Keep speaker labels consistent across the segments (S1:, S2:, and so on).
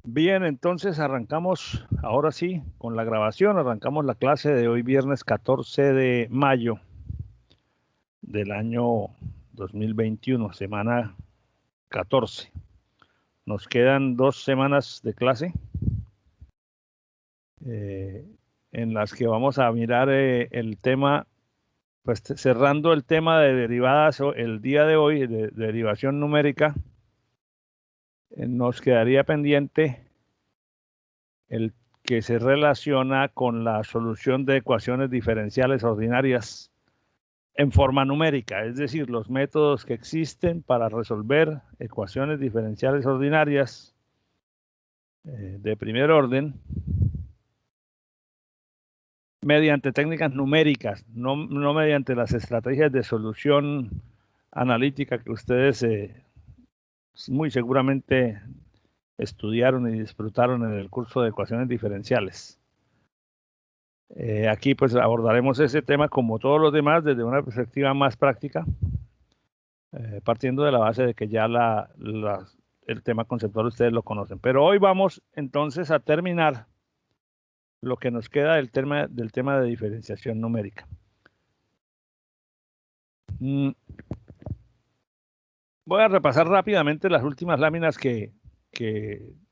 S1: Bien, entonces arrancamos, ahora sí, con la grabación, arrancamos la clase de hoy viernes 14 de mayo del año 2021, semana 14. Nos quedan 2 semanas de clase en las que vamos a mirar el tema, pues cerrando el tema de derivadas el día de hoy, de derivación numérica, nos quedaría pendiente el que se relaciona con la solución de ecuaciones diferenciales ordinarias en forma numérica, es decir, los métodos que existen para resolver ecuaciones diferenciales ordinarias de primer orden mediante técnicas numéricas, no mediante las estrategias de solución analítica que ustedes muy seguramente estudiaron y disfrutaron en el curso de ecuaciones diferenciales. Aquí pues abordaremos ese tema como todos los demás desde una perspectiva más práctica, partiendo de la base de que ya el tema conceptual ustedes lo conocen. Pero hoy vamos entonces a terminar lo que nos queda del tema de diferenciación numérica. Voy a repasar rápidamente las últimas láminas que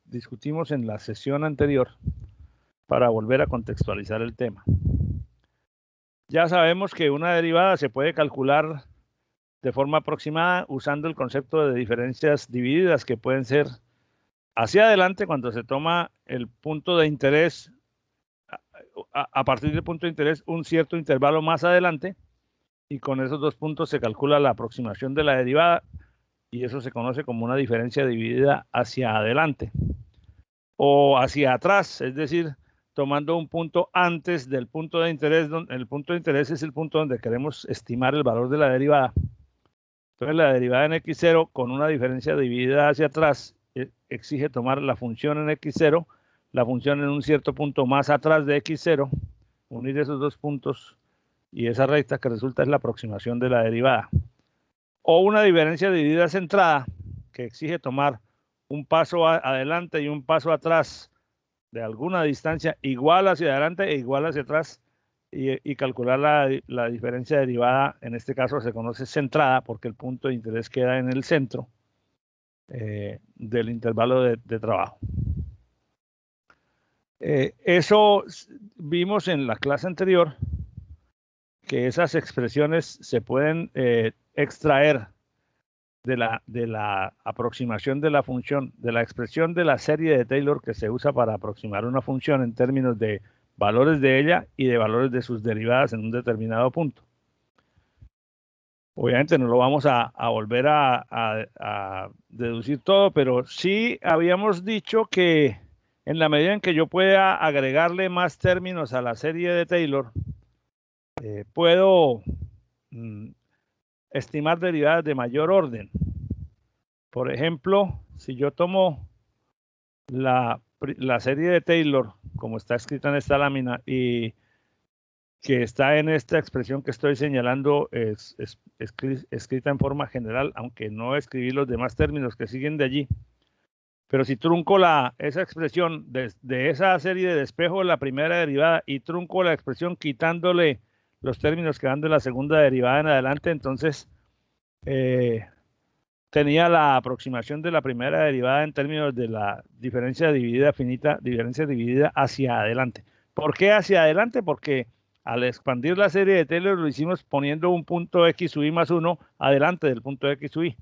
S1: discutimos en la sesión anterior para volver a contextualizar el tema. Ya sabemos que una derivada se puede calcular de forma aproximada usando el concepto de diferencias divididas, que pueden ser hacia adelante cuando se toma el punto de interés, a partir del punto de interés un cierto intervalo más adelante, y con esos dos puntos se calcula la aproximación de la derivada, y eso se conoce como una diferencia dividida hacia adelante o hacia atrás, es decir, tomando un punto antes del punto de interés, donde el punto de interés es el punto donde queremos estimar el valor de la derivada. Entonces la derivada en x0 con una diferencia dividida hacia atrás exige tomar la función en x0, la función en un cierto punto más atrás de x0, unir esos dos puntos y esa recta que resulta es la aproximación de la derivada. O una diferencia dividida centrada que exige tomar un paso adelante y un paso atrás de alguna distancia igual hacia adelante e igual hacia atrás y calcular la diferencia derivada. En este caso se conoce centrada porque el punto de interés queda en el centro del intervalo de trabajo. Eso vimos en la clase anterior, que esas expresiones se pueden extraer de la aproximación de la función, de la expresión de la serie de Taylor que se usa para aproximar una función en términos de valores de ella y de valores de sus derivadas en un determinado punto. Obviamente no lo vamos a volver a deducir todo, pero sí habíamos dicho que en la medida en que yo pueda agregarle más términos a la serie de Taylor, puedo estimar derivadas de mayor orden. Por ejemplo, si yo tomo la serie de Taylor, como está escrita en esta lámina, y que está en esta expresión que estoy señalando, es escrita en forma general, aunque no escribí los demás términos que siguen de allí. Pero si trunco esa expresión de esa serie de despejo de la primera derivada y trunco la expresión quitándole los términos que van de la segunda derivada en adelante, entonces tenía la aproximación de la primera derivada en términos de la diferencia dividida finita, diferencia dividida hacia adelante. ¿Por qué hacia adelante? Porque al expandir la serie de Taylor lo hicimos poniendo un punto x sub i más 1 adelante del punto x sub i.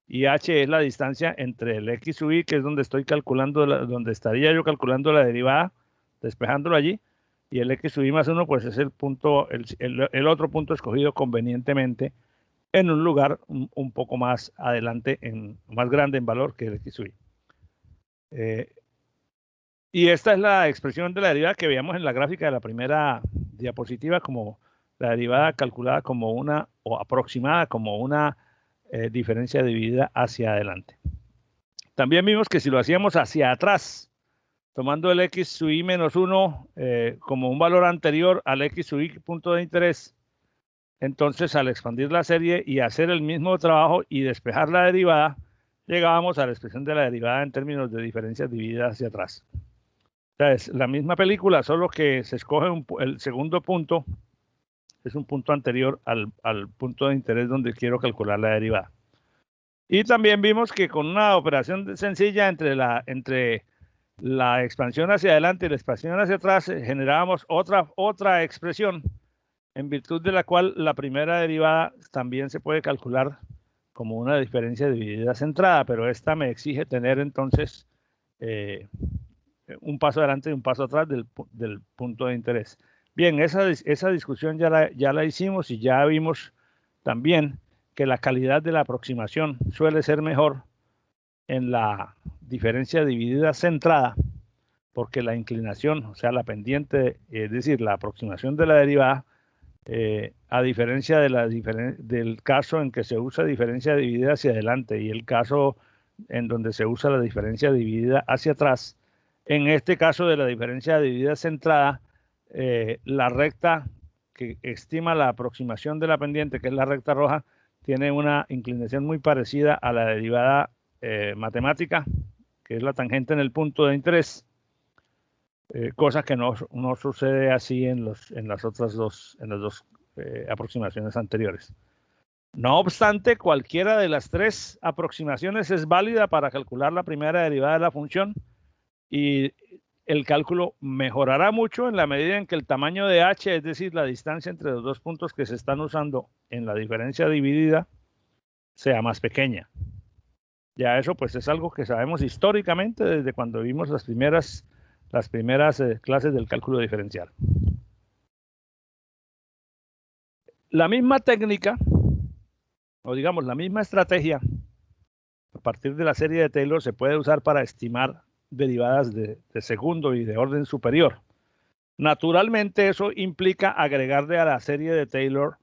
S1: Y h es la distancia entre el x sub i, que es donde estoy calculando, donde estaría yo calculando la derivada, despejándolo allí, y el x sub i más 1 pues es el punto, el otro punto escogido convenientemente en un lugar un poco más adelante, más grande en valor que el x sub i. Y esta es la expresión de la derivada que veíamos en la gráfica de la primera diapositiva, como la derivada calculada como una, o aproximada como una diferencia dividida hacia adelante. También vimos que si lo hacíamos hacia atrás, tomando el x sub i menos 1 como un valor anterior al x sub i punto de interés, entonces al expandir la serie y hacer el mismo trabajo y despejar la derivada, llegábamos a la expresión de la derivada en términos de diferencias divididas hacia atrás. O sea, es la misma película, solo que se escoge el segundo punto, es un punto anterior al punto de interés donde quiero calcular la derivada. Y también vimos que con una operación sencilla entre la expansión hacia adelante y la expansión hacia atrás, generábamos otra expresión en virtud de la cual la primera derivada también se puede calcular como una diferencia dividida centrada, pero esta me exige tener entonces un paso adelante y un paso atrás del punto de interés. Bien, esa discusión ya la hicimos y ya vimos también que la calidad de la aproximación suele ser mejor en la diferencia dividida centrada, porque la inclinación, o sea, la pendiente, es decir, la aproximación de la derivada, a diferencia del caso en que se usa diferencia dividida hacia adelante y el caso en donde se usa la diferencia dividida hacia atrás, en este caso de la diferencia dividida centrada, la recta que estima la aproximación de la pendiente, que es la recta roja, tiene una inclinación muy parecida a la derivada matemática, que es la tangente en el punto de interés, cosa que no sucede así en las otras dos aproximaciones anteriores. No obstante, cualquiera de las tres aproximaciones es válida para calcular la primera derivada de la función y el cálculo mejorará mucho en la medida en que el tamaño de h, es decir, la distancia entre los dos puntos que se están usando en la diferencia dividida, sea más pequeña. Ya eso pues es algo que sabemos históricamente desde cuando vimos las primeras clases del cálculo diferencial. La misma técnica, o digamos la misma estrategia, a partir de la serie de Taylor se puede usar para estimar derivadas de segundo y de orden superior. Naturalmente eso implica agregarle a la serie de Taylor,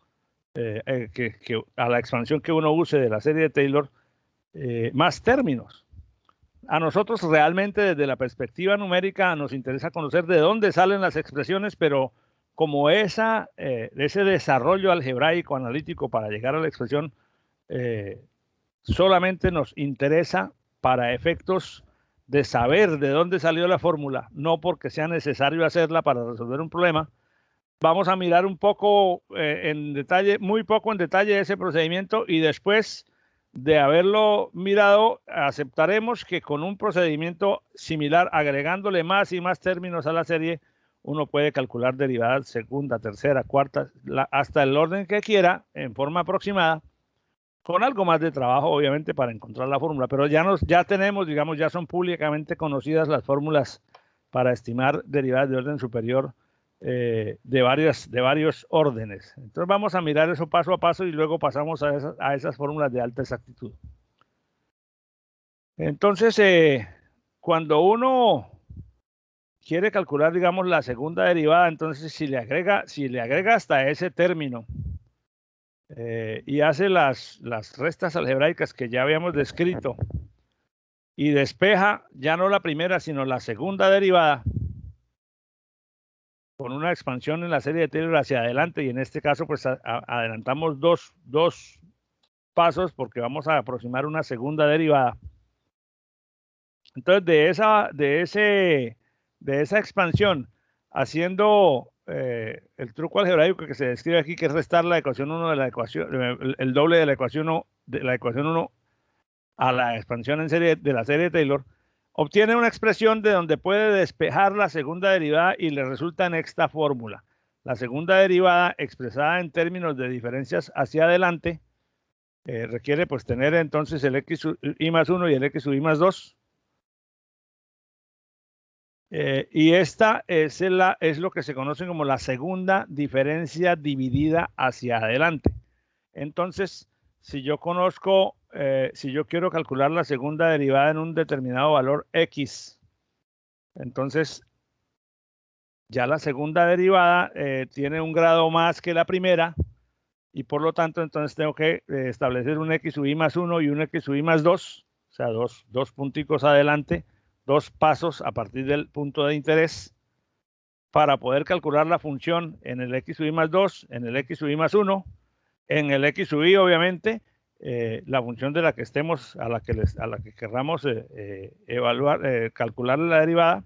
S1: a la expansión que uno use de la serie de Taylor, más términos. A nosotros realmente desde la perspectiva numérica nos interesa conocer de dónde salen las expresiones, pero como ese desarrollo algebraico analítico para llegar a la expresión solamente nos interesa para efectos de saber de dónde salió la fórmula, no porque sea necesario hacerla para resolver un problema. Vamos a mirar un poco en detalle, muy poco en detalle ese procedimiento y después de haberlo mirado, aceptaremos que con un procedimiento similar, agregándole más y más términos a la serie, uno puede calcular derivadas segunda, tercera, cuarta, hasta el orden que quiera, en forma aproximada, con algo más de trabajo, obviamente, para encontrar la fórmula. Pero ya tenemos, digamos, ya son públicamente conocidas las fórmulas para estimar derivadas de orden superior de varios órdenes. Entonces vamos a mirar eso paso a paso y luego pasamos a esas fórmulas de alta exactitud. Entonces, cuando uno quiere calcular, digamos, la segunda derivada, entonces si le agrega hasta ese término y hace las restas algebraicas que ya habíamos descrito y despeja ya no la primera, sino la segunda derivada, con una expansión en la serie de Taylor hacia adelante, y en este caso pues adelantamos dos pasos porque vamos a aproximar una segunda derivada. Entonces de esa expansión, haciendo el truco algebraico que se describe aquí, que es restar la ecuación 1 de la ecuación, el doble de la ecuación 1 a la expansión en serie de la serie de Taylor, obtiene una expresión de donde puede despejar la segunda derivada y le resulta en esta fórmula. La segunda derivada expresada en términos de diferencias hacia adelante requiere pues tener entonces el x y más 1 y el x y más 2. Y esta es lo que se conoce como la segunda diferencia dividida hacia adelante. Entonces, si yo quiero calcular la segunda derivada en un determinado valor x, entonces ya la segunda derivada tiene un grado más que la primera y por lo tanto entonces tengo que establecer un x sub i más 1 y un x sub i más 2, o sea, dos punticos adelante, dos pasos a partir del punto de interés para poder calcular la función en el x sub i más 2, en el x sub i más 1, en el x sub i obviamente, la función de la que estemos, a la que querramos evaluar, calcular la derivada,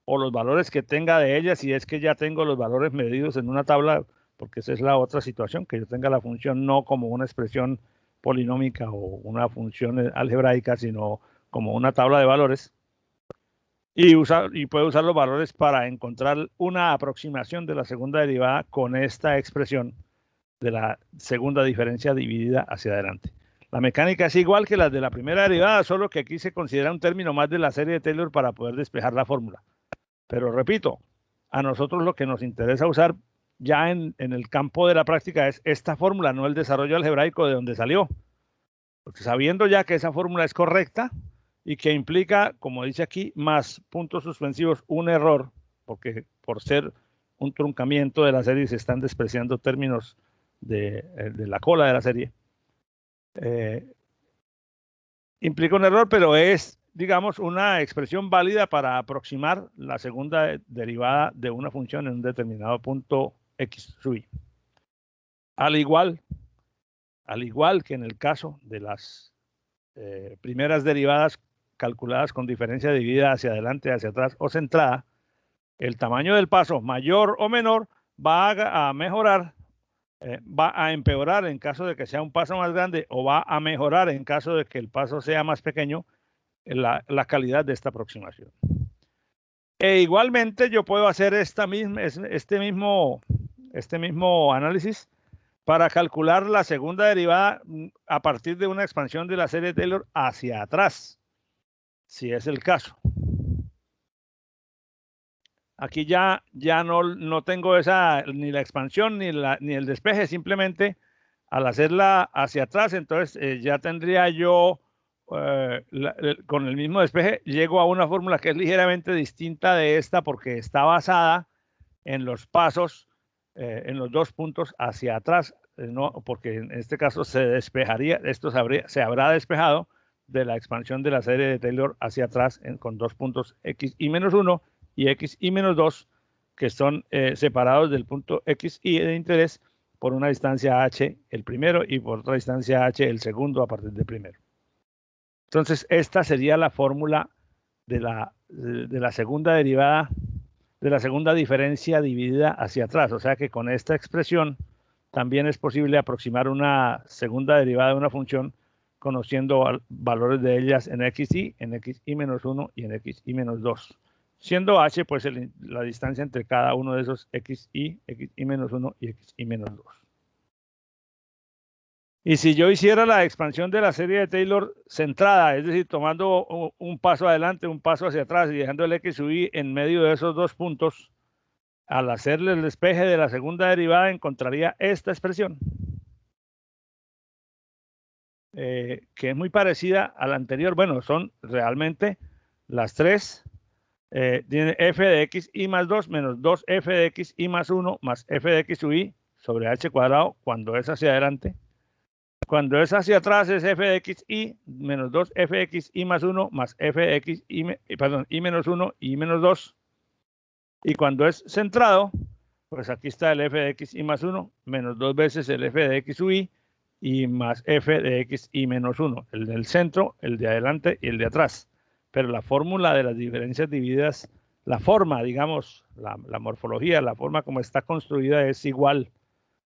S1: o los valores que tenga de ella, si es que ya tengo los valores medidos en una tabla, porque esa es la otra situación, que yo tenga la función no como una expresión polinómica o una función algebraica, sino como una tabla de valores. Y puedo usar los valores para encontrar una aproximación de la segunda derivada con esta expresión de la segunda diferencia dividida hacia adelante. La mecánica es igual que la de la primera derivada, solo que aquí se considera un término más de la serie de Taylor para poder despejar la fórmula. Pero repito, a nosotros lo que nos interesa usar ya en el campo de la práctica es esta fórmula, no el desarrollo algebraico de donde salió. Porque sabiendo ya que esa fórmula es correcta y que implica, como dice aquí, más puntos suspensivos, un error, porque por ser un truncamiento de la serie se están despreciando términos de la cola de la serie. Implica un error, pero es, digamos, una expresión válida para aproximar la segunda derivada de una función en un determinado punto x sub i. Al igual que en el caso de las primeras derivadas calculadas con diferencia dividida hacia adelante, hacia atrás o centrada, el tamaño del paso, mayor o menor, va a mejorar, va a empeorar en caso de que sea un paso más grande, o va a mejorar en caso de que el paso sea más pequeño, la calidad de esta aproximación. E igualmente yo puedo hacer este mismo análisis para calcular la segunda derivada a partir de una expansión de la serie Taylor hacia atrás, si es el caso. Aquí ya no tengo ni la expansión ni el despeje, simplemente al hacerla hacia atrás, entonces ya tendría yo, con el mismo despeje, llego a una fórmula que es ligeramente distinta de esta porque está basada en los pasos, en los dos puntos hacia atrás, no, porque en este caso se despejaría, esto se habrá despejado de la expansión de la serie de Taylor hacia atrás con dos puntos x y menos 1 y x y menos 2, que son separados del punto x y de interés por una distancia h el primero y por otra distancia h el segundo a partir del primero. Entonces, esta sería la fórmula de la segunda derivada, de la segunda diferencia dividida hacia atrás. O sea que con esta expresión también es posible aproximar una segunda derivada de una función conociendo valores de ellas en xy, en xy menos 1 y en xy menos 2. Siendo h, pues la distancia entre cada uno de esos xy menos 1 y xy menos 2. Y si yo hiciera la expansión de la serie de Taylor centrada, es decir, tomando un paso adelante, un paso hacia atrás y dejando el x sub i en medio de esos dos puntos, al hacerle el despeje de la segunda derivada encontraría esta expresión, que es muy parecida a la anterior. Bueno, son realmente las tres. Tiene f de x y más 2 menos 2f de x y más 1 más f de x sub i sobre h cuadrado cuando es hacia adelante. Cuando es hacia atrás es f de x y menos 2f de x y más 1 más f de x y menos 1 y menos 2. Y cuando es centrado, pues aquí está el f de x y más 1 menos 2 veces el f de x sub i y más f de x y menos 1. El del centro, el de adelante y el de atrás. Pero la fórmula de las diferencias divididas, la forma, digamos, la morfología, la forma como está construida es igual.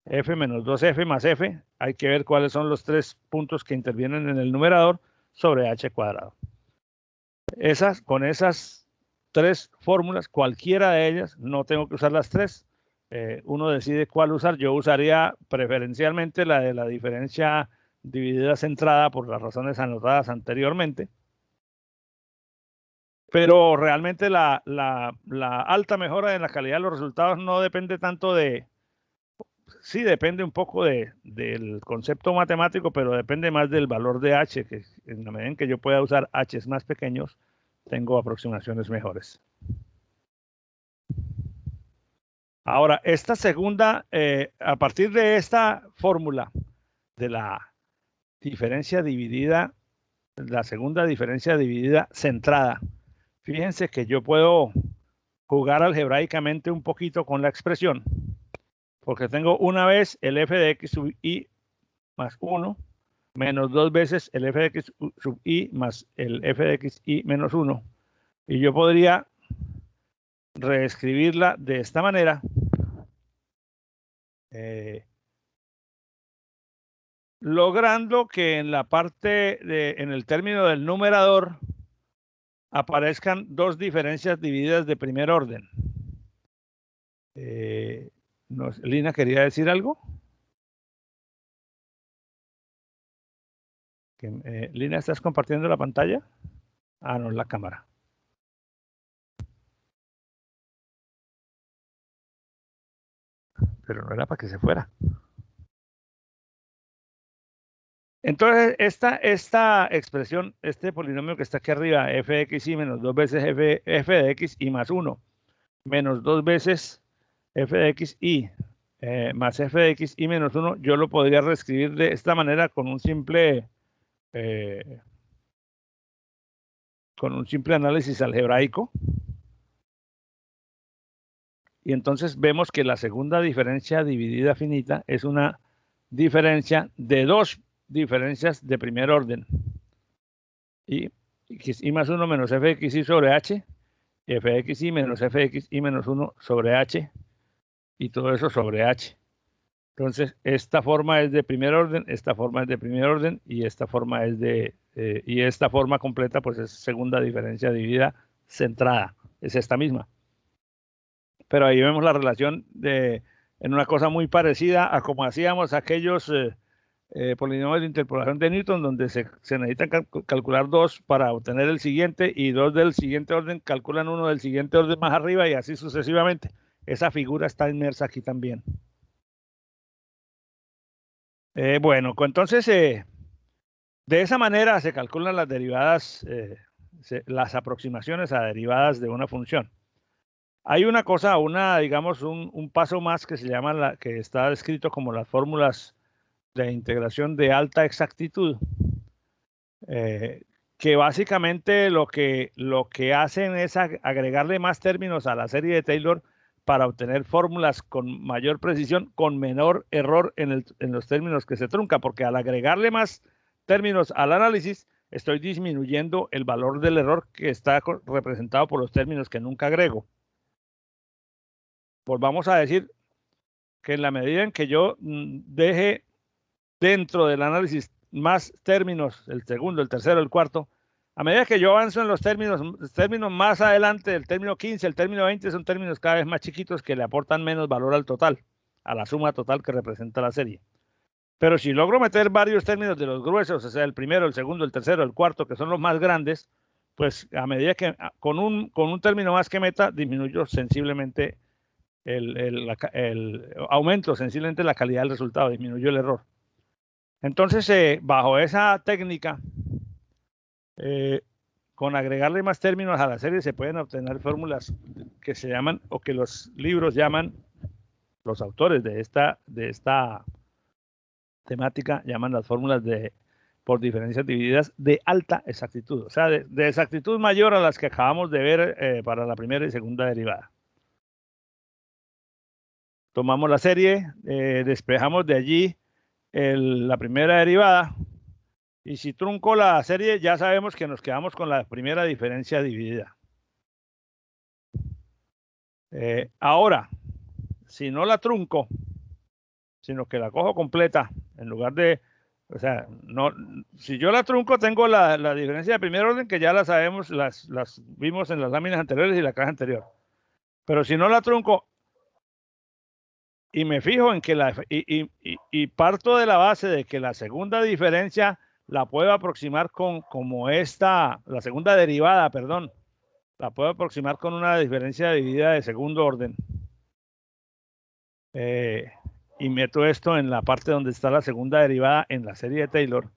S1: F menos 2f más f, hay que ver cuáles son los tres puntos que intervienen en el numerador sobre h cuadrado. Con esas tres fórmulas, cualquiera de ellas, no tengo que usar las tres, uno decide cuál usar. Yo usaría preferencialmente la de la diferencia dividida centrada por las razones anotadas anteriormente. Pero realmente la alta mejora en la calidad de los resultados no depende tanto de... Sí, depende un poco del concepto matemático, pero depende más del valor de h, que en la medida en que yo pueda usar h's más pequeños, tengo aproximaciones mejores. Ahora, esta segunda, a partir de esta fórmula de la diferencia dividida, la segunda diferencia dividida centrada, fíjense que yo puedo jugar algebraicamente un poquito con la expresión, porque tengo una vez el f de x sub i más 1 menos 2 veces el f de x sub i más el f de x i menos 1. Y yo podría reescribirla de esta manera. Logrando que en la parte en el término del numerador aparezcan dos diferencias divididas de primer orden. Lina, ¿quería decir algo? Lina, ¿estás compartiendo la pantalla? Ah, no, la cámara. Pero no era para que se fuera. Entonces, esta expresión, este polinomio que está aquí arriba, f de x y menos 2 veces f de x y más 1, menos 2 veces f de x y más f de x y menos 1, yo lo podría reescribir de esta manera con un simple análisis algebraico. Y entonces vemos que la segunda diferencia dividida finita es una diferencia de dos diferencias de primer orden. Y más 1 menos f de x y sobre h, y f de x y menos f de x y menos 1 sobre h, y todo eso sobre h. Entonces, esta forma es de primer orden, esta forma es de primer orden, y esta forma es de, y esta forma completa, pues es segunda diferencia dividida centrada, es esta misma. Pero ahí vemos la relación en una cosa muy parecida a como hacíamos aquellos polinomios de interpolación de Newton, donde se necesitan calcular dos para obtener el siguiente, y dos del siguiente orden calculan uno del siguiente orden más arriba, y así sucesivamente. Esa figura está inmersa aquí también. Bueno, entonces, de esa manera se calculan las derivadas, las aproximaciones a derivadas de una función. Hay una cosa, digamos, un paso más que se llama, que está descrito como las fórmulas de integración de alta exactitud, que básicamente lo que hacen es agregarle más términos a la serie de Taylor para obtener fórmulas con mayor precisión, con menor error en los términos que se truncan, porque al agregarle más términos al análisis, estoy disminuyendo el valor del error que está representado por los términos que nunca agrego. Volvamos a decir que en la medida en que yo deje dentro del análisis más términos, el segundo, el tercero, el cuarto, a medida que yo avanzo en los términos más adelante, el término 15, el término 20, son términos cada vez más chiquitos que le aportan menos valor al total, a la suma total que representa la serie. Pero si logro meter varios términos de los gruesos, o sea, el primero, el segundo, el tercero, el cuarto, que son los más grandes, pues a medida que con un término más que meta, disminuyo sensiblemente aumento sensiblemente la calidad del resultado, disminuyó el error. Entonces, bajo esa técnica, con agregarle más términos a la serie, se pueden obtener fórmulas que se llaman, o que los libros llaman, los autores de esta temática llaman las fórmulas por diferencias divididas de alta exactitud, o sea, de exactitud mayor a las que acabamos de ver para la primera y segunda derivada. Tomamos la serie, despejamos de allí la primera derivada, y si trunco la serie, ya sabemos que nos quedamos con la primera diferencia dividida. Ahora, si no la trunco, sino que la cojo completa, en lugar de, o sea, no, si yo la trunco, tengo la diferencia de primer orden, que ya la sabemos, las vimos en las láminas anteriores y la clase anterior. Pero si no la trunco, y me fijo en que y parto de la base de que la segunda diferencia la puedo aproximar como esta, la segunda derivada, perdón, la puedo aproximar con una diferencia dividida de segundo orden. Y meto esto en la parte donde está la segunda derivada en la serie de Taylor.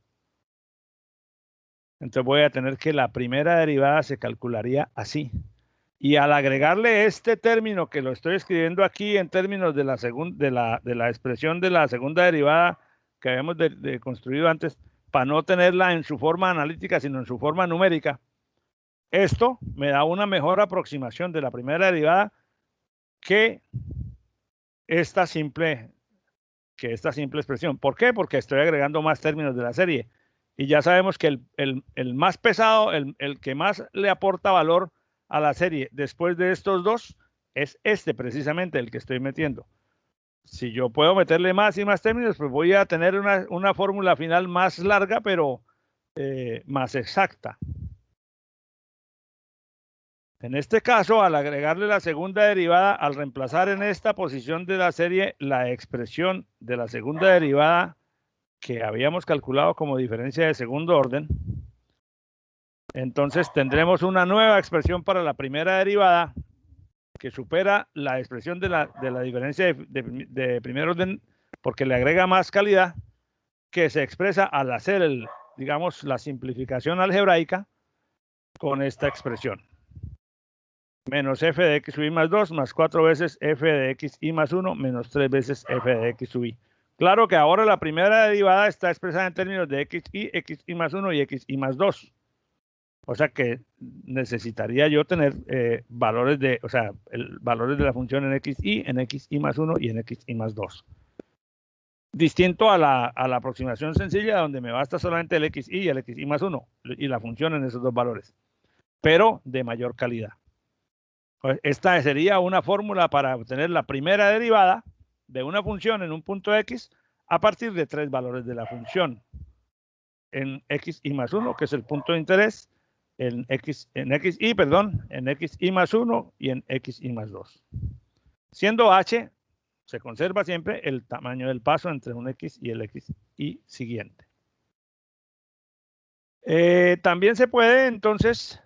S1: Entonces voy a tener que la primera derivada se calcularía así. Y al agregarle este término que lo estoy escribiendo aquí en términos de la expresión de la segunda derivada que habíamos construido antes, para no tenerla en su forma analítica, sino en su forma numérica, esto me da una mejor aproximación de la primera derivada que esta simple que esta simple expresión. ¿Por qué? Porque estoy agregando más términos de la serie. Y ya sabemos que el más pesado, el que más le aporta valor a la serie después de estos dos, es este precisamente, el que estoy metiendo. Si yo puedo meterle más y más términos, pues voy a tener una fórmula final más larga, pero más exacta. En este caso, al agregarle la segunda derivada, al reemplazar en esta posición de la serie la expresión de la segunda derivada que habíamos calculado como diferencia de segundo orden, entonces tendremos una nueva expresión para la primera derivada que supera la expresión de la diferencia de primer orden porque le agrega más calidad, que se expresa al hacer digamos, la simplificación algebraica con esta expresión. Menos f de x sub i más 2 más 4 veces f de x i más 1 menos 3 veces f de x sub i. Claro que ahora la primera derivada está expresada en términos de xi más 1 y xi más 2. O sea que necesitaría yo tener valores de, o sea, valores de la función en xi más 1 y en xi más 2. Distinto a la aproximación sencilla donde me basta solamente el xi y el xi más 1 y la función en esos dos valores, pero de mayor calidad. Esta sería una fórmula para obtener la primera derivada de una función en un punto x a partir de tres valores de la función. En xi más 1, que es el punto de interés, en xi más 1 y en xi más 2. Siendo h, se conserva siempre el tamaño del paso entre un x y el xi siguiente. También se puede, entonces,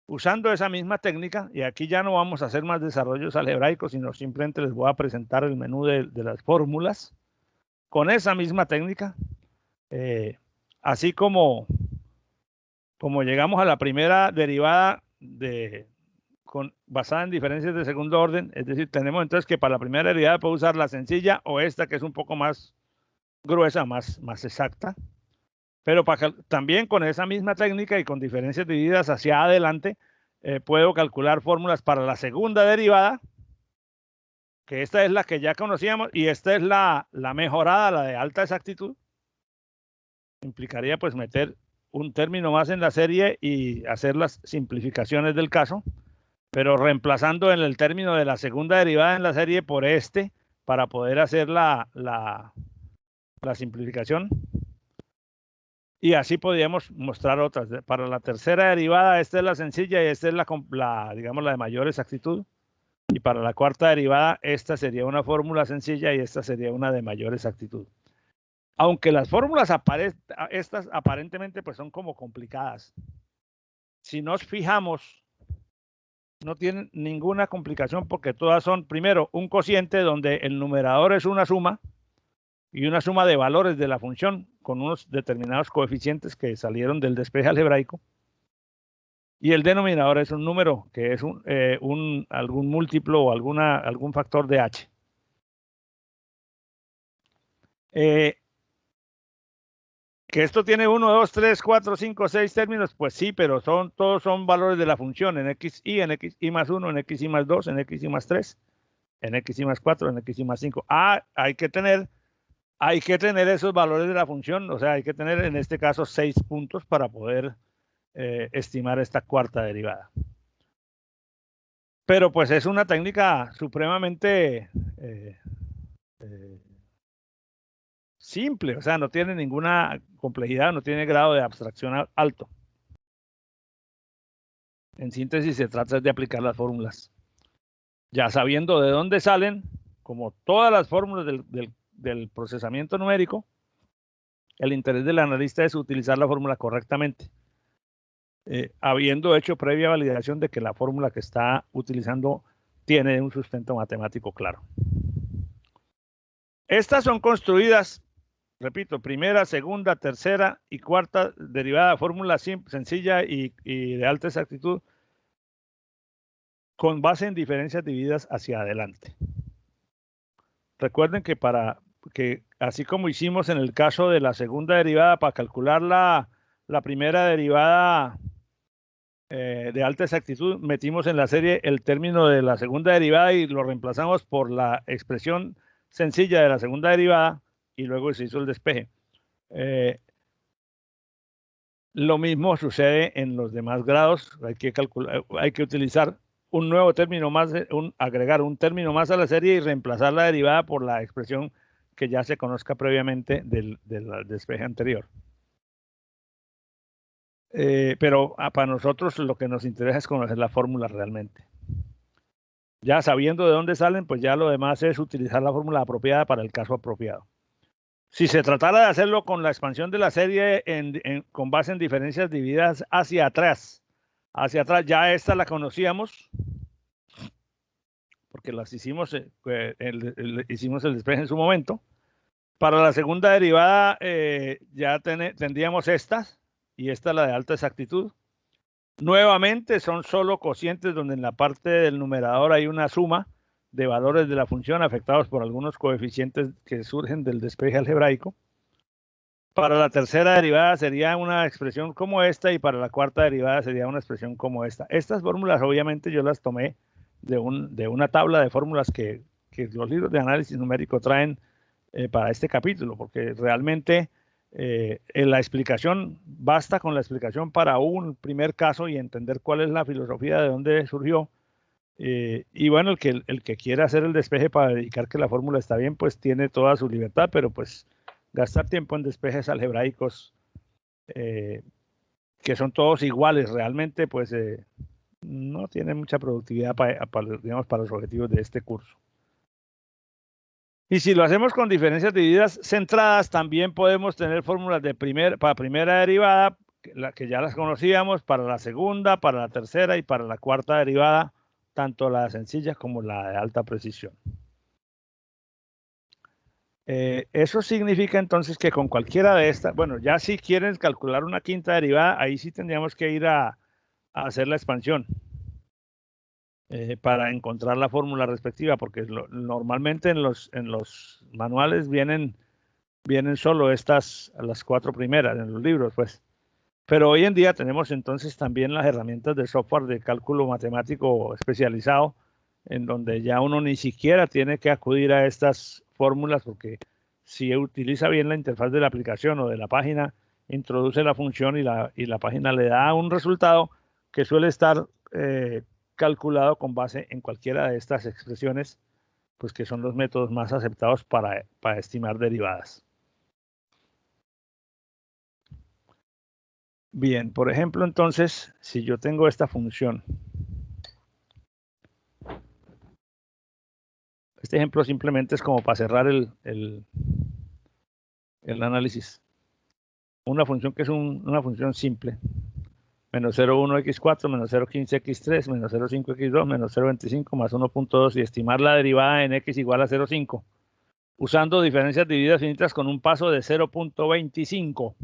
S1: usando esa misma técnica, y aquí ya no vamos a hacer más desarrollos algebraicos, sino simplemente les voy a presentar el menú de las fórmulas, con esa misma técnica, así como llegamos a la primera derivada basada en diferencias de segundo orden, es decir, tenemos entonces que para la primera derivada puedo usar la sencilla o esta que es un poco más gruesa, más exacta, pero también con esa misma técnica y con diferencias divididas hacia adelante, puedo calcular fórmulas para la segunda derivada, que esta es la que ya conocíamos, y esta es la mejorada, la de alta exactitud. Implicaría pues meter un término más en la serie y hacer las simplificaciones del caso, pero reemplazando en el término de la segunda derivada en la serie por este, para poder hacer la simplificación. Y así podríamos mostrar otras. Para la tercera derivada, esta es la sencilla y esta es digamos, la de mayor exactitud. Y para la cuarta derivada, esta sería una fórmula sencilla y esta sería una de mayor exactitud. Aunque las fórmulas estas aparentemente pues son como complicadas. Si nos fijamos, no tienen ninguna complicación porque todas son, primero, un cociente donde el numerador es una suma y una suma de valores de la función con unos determinados coeficientes que salieron del despeje algebraico. Y el denominador es un número que es algún múltiplo o algún factor de h. Que esto tiene 1, 2, 3, 4, 5, 6 términos, pues sí, pero todos son valores de la función en xi más 1, en xi más 2, en xi más 3, en xi más 4, en xi más 5. Hay que tener esos valores de la función, o sea, hay que tener en este caso 6 puntos para poder estimar esta cuarta derivada. Pero pues es una técnica supremamente simple, o sea, no tiene ninguna complejidad, no tiene grado de abstracción alto. En síntesis, se trata de aplicar las fórmulas. Ya sabiendo de dónde salen, como todas las fórmulas del procesamiento numérico, el interés del analista es utilizar la fórmula correctamente, habiendo hecho previa validación de que la fórmula que está utilizando tiene un sustento matemático claro. Estas son construidas, repito, primera, segunda, tercera y cuarta derivada, fórmula sencilla y de alta exactitud, con base en diferencias divididas hacia adelante. Recuerden que así como hicimos en el caso de la segunda derivada para calcular la primera derivada de alta exactitud, metimos en la serie el término de la segunda derivada y lo reemplazamos por la expresión sencilla de la segunda derivada y luego se hizo el despeje. Lo mismo sucede en los demás grados. Hay que utilizar un nuevo término más, agregar un término más a la serie y reemplazar la derivada por la expresión que ya se conozca previamente del despeje anterior. Pero para nosotros lo que nos interesa es conocer la fórmula realmente. Ya sabiendo de dónde salen, pues ya lo demás es utilizar la fórmula apropiada para el caso apropiado. Si se tratara de hacerlo con la expansión de la serie con base en diferencias divididas hacia atrás, ya esta la conocíamos, porque las hicimos, hicimos el despeje en su momento. Para la segunda derivada ya tendríamos estas, y esta la de alta exactitud. Nuevamente son solo cocientes donde en la parte del numerador hay una suma de valores de la función afectados por algunos coeficientes que surgen del despeje algebraico. Para la tercera derivada sería una expresión como esta y para la cuarta derivada sería una expresión como esta. Estas fórmulas obviamente yo las tomé de una tabla de fórmulas que los libros de análisis numérico traen para este capítulo, porque realmente la explicación, basta con la explicación para un primer caso y entender cuál es la filosofía de dónde surgió. Y bueno, el que quiera hacer el despeje para verificar que la fórmula está bien, pues tiene toda su libertad, pero pues gastar tiempo en despejes algebraicos que son todos iguales realmente, pues no tiene mucha productividad digamos, para los objetivos de este curso. Y si lo hacemos con diferencias divididas centradas, también podemos tener fórmulas para primera derivada, que ya las conocíamos, para la segunda, para la tercera y para la cuarta derivada, tanto la sencilla como la de alta precisión. Eso significa entonces que con cualquiera de estas, bueno, ya si quieren calcular una quinta derivada, ahí sí tendríamos que ir a hacer la expansión para encontrar la fórmula respectiva, porque normalmente en los manuales vienen solo las cuatro primeras en los libros, pues. Pero hoy en día tenemos entonces también las herramientas de software de cálculo matemático especializado, en donde ya uno ni siquiera tiene que acudir a estas fórmulas, porque si utiliza bien la interfaz de la aplicación o de la página, introduce la función y la página le da un resultado que suele estar calculado con base en cualquiera de estas expresiones, pues que son los métodos más aceptados para estimar derivadas. Bien, por ejemplo, entonces, si yo tengo esta función, este ejemplo simplemente es como para cerrar el análisis. Una función que es una función simple. Menos 0,1x4, menos 0,15x3, menos 0,5x2, menos 0,25 más 1,2 y estimar la derivada en x igual a 0,5. Usando diferencias divididas finitas con un paso de 0,25.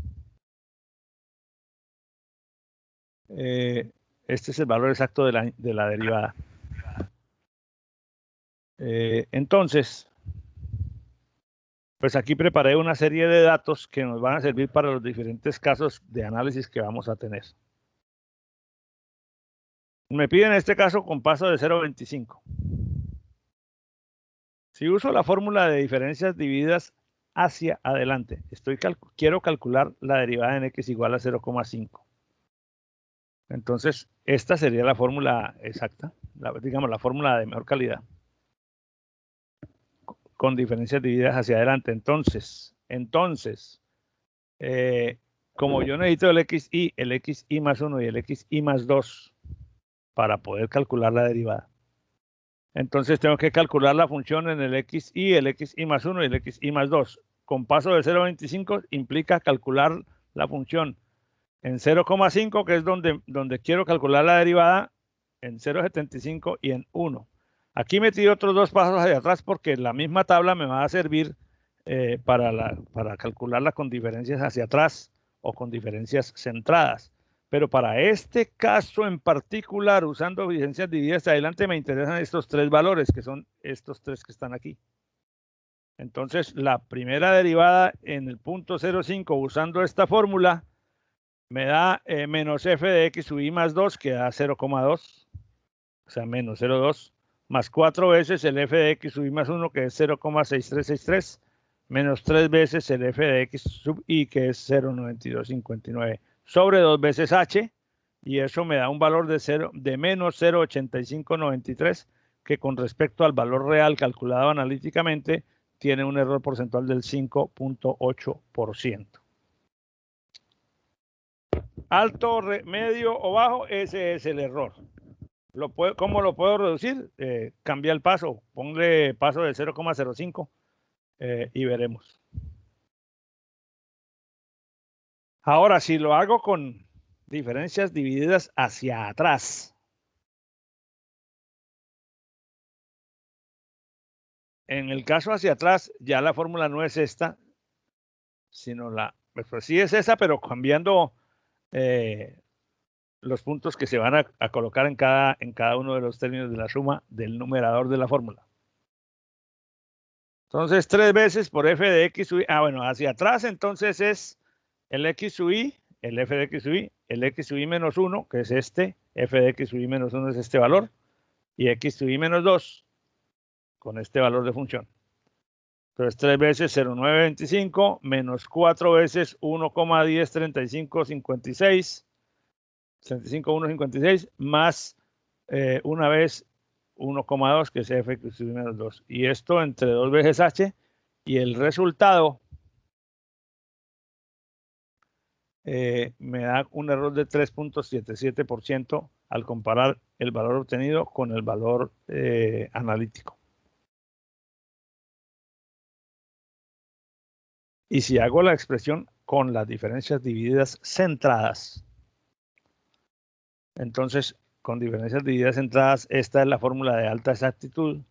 S1: Este es el valor exacto de la derivada. Entonces, pues aquí preparé una serie de datos que nos van a servir para los diferentes casos de análisis que vamos a tener. Me piden en este caso con paso de 0,25. Si uso la fórmula de diferencias divididas hacia adelante, quiero calcular la derivada en x igual a 0,5. Entonces, esta sería la fórmula exacta, digamos la fórmula de mejor calidad, con diferencias divididas hacia adelante. Entonces, como yo necesito el xy más 1 y el xy más 2 para poder calcular la derivada, entonces tengo que calcular la función en el xy, el xy más 1 y el xy más 2. Con paso de 0,25 implica calcular la función en 0,5, que es donde quiero calcular la derivada, en 0,75 y en 1. Aquí metí otros dos pasos hacia atrás porque la misma tabla me va a servir para calcularla con diferencias hacia atrás o con diferencias centradas. Pero para este caso en particular, usando diferencias divididas hacia adelante, me interesan estos tres valores, que son estos tres que están aquí. Entonces, la primera derivada en el punto 0,5 usando esta fórmula me da menos f de x sub i más 2, que da 0,2, o sea, menos 0,2, más 4 veces el f de x sub i más 1, que es 0,6363, menos 3 veces el f de x sub i, que es 0,9259, sobre 2 veces h, y eso me da un valor de menos 0,8593, que con respecto al valor real calculado analíticamente, tiene un error porcentual del 5,8%. Alto, medio o bajo, ese es el error. ¿Cómo lo puedo reducir? Cambia el paso, ponle paso de 0,05 y veremos. Ahora, si lo hago con diferencias divididas hacia atrás, en el caso hacia atrás, ya la fórmula no es esta, sino pues sí es esa, pero cambiando los puntos que se van a colocar en cada uno de los términos de la suma del numerador de la fórmula. Entonces, 3 veces por f de x sub i. Bueno, hacia atrás entonces es el x sub i, el f de x sub i, el x sub i menos 1, que es este, f de x sub i menos 1 es este valor, y x sub i menos 2, con este valor de función. Entonces, 3 veces 0,925 menos 4 veces 1,103556, 35,156, más una vez 1,2, que es f sub i menos 2. Y esto entre 2 veces h, y el resultado me da un error de 3,77% al comparar el valor obtenido con el valor analítico. Y si hago la expresión con las diferencias divididas centradas, entonces con diferencias divididas centradas, esta es la fórmula de alta exactitud.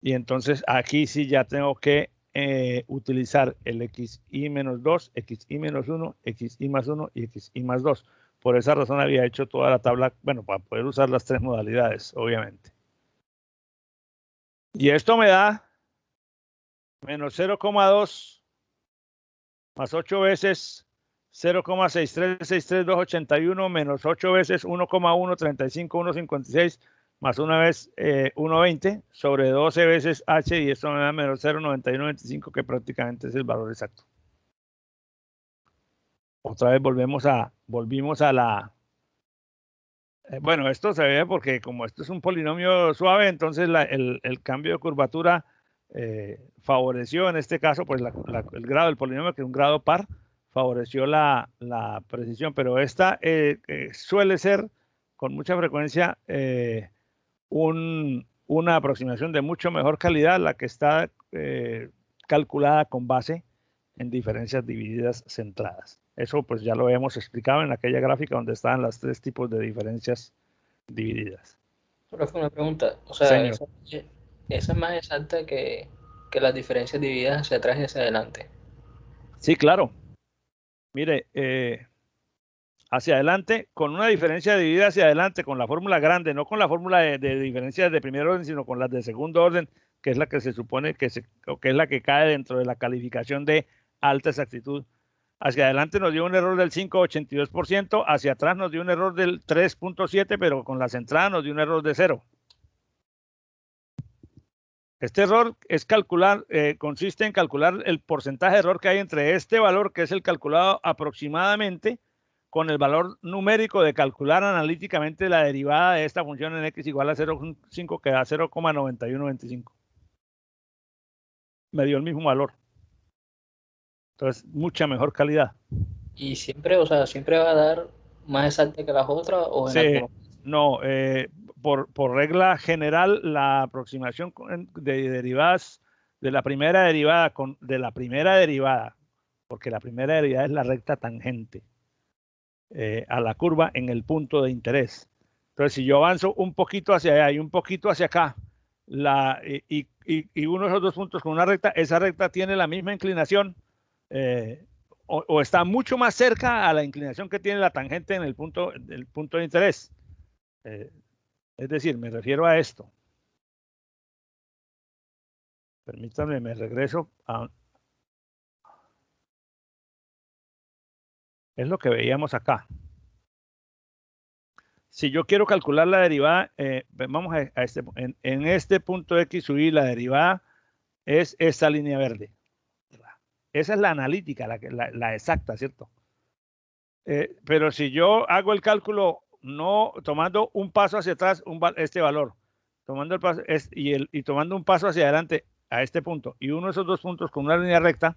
S1: Y entonces aquí sí ya tengo que utilizar el xi menos 2, xi menos 1, xi más 1 y xi más 2. Por esa razón había hecho toda la tabla, bueno, para poder usar las tres modalidades, obviamente. Y esto me da menos 0,2 más 8 veces 0,6363281 menos 8 veces 1,135156 más una vez 1,20 sobre 12 veces h, y esto me da menos 0,9125, que prácticamente es el valor exacto. Otra vez volvimos a la... bueno, esto se ve porque como esto es un polinomio suave, entonces el cambio de curvatura favoreció en este caso pues el grado del polinomio, que es un grado par, favoreció la precisión, pero esta suele ser con mucha frecuencia una aproximación de mucho mejor calidad, la que está calculada con base en diferencias divididas centradas. Eso pues ya lo hemos explicado en aquella gráfica donde estaban los tres tipos de diferencias divididas.
S2: Solo fue una pregunta, o sea, esa es más exacta que las diferencias divididas hacia atrás y hacia adelante.
S1: Sí, claro. Mire, hacia adelante, con una diferencia dividida hacia adelante, con la fórmula grande, no con la fórmula de diferencias de primer orden, sino con las de segundo orden, que es la que se supone que es la que cae dentro de la calificación de alta exactitud. Hacia adelante nos dio un error del 5,82%, hacia atrás nos dio un error del 3,7%, pero con la centrada nos dio un error de 0. Este error es consiste en calcular el porcentaje de error que hay entre este valor, que es el calculado aproximadamente, con el valor numérico de calcular analíticamente la derivada de esta función en x igual a 0,5, que da 0,9125. Me dio el mismo valor. Entonces, mucha mejor calidad.
S2: Y siempre, o sea, siempre va a dar más exacta que las otras o en
S1: Sí,
S2: algunos.
S1: no, por regla general, la aproximación de derivadas de la primera derivada porque la primera derivada es la recta tangente a la curva en el punto de interés. Entonces, si yo avanzo un poquito hacia allá y un poquito hacia acá, y uno de esos dos puntos con una recta, esa recta tiene la misma inclinación o está mucho más cerca a la inclinación que tiene la tangente en el punto de interés. Es decir, me refiero a esto. Permítanme, me regreso a... Es lo que veíamos acá. si yo quiero calcular la derivada, vamos a este, en este punto X y la derivada es esta línea verde. Esa es la analítica, la exacta, ¿cierto? Pero si yo hago el cálculo no tomando un paso hacia atrás, este valor, tomando el paso, y tomando un paso hacia adelante a este punto, y uno de esos dos puntos con una línea recta,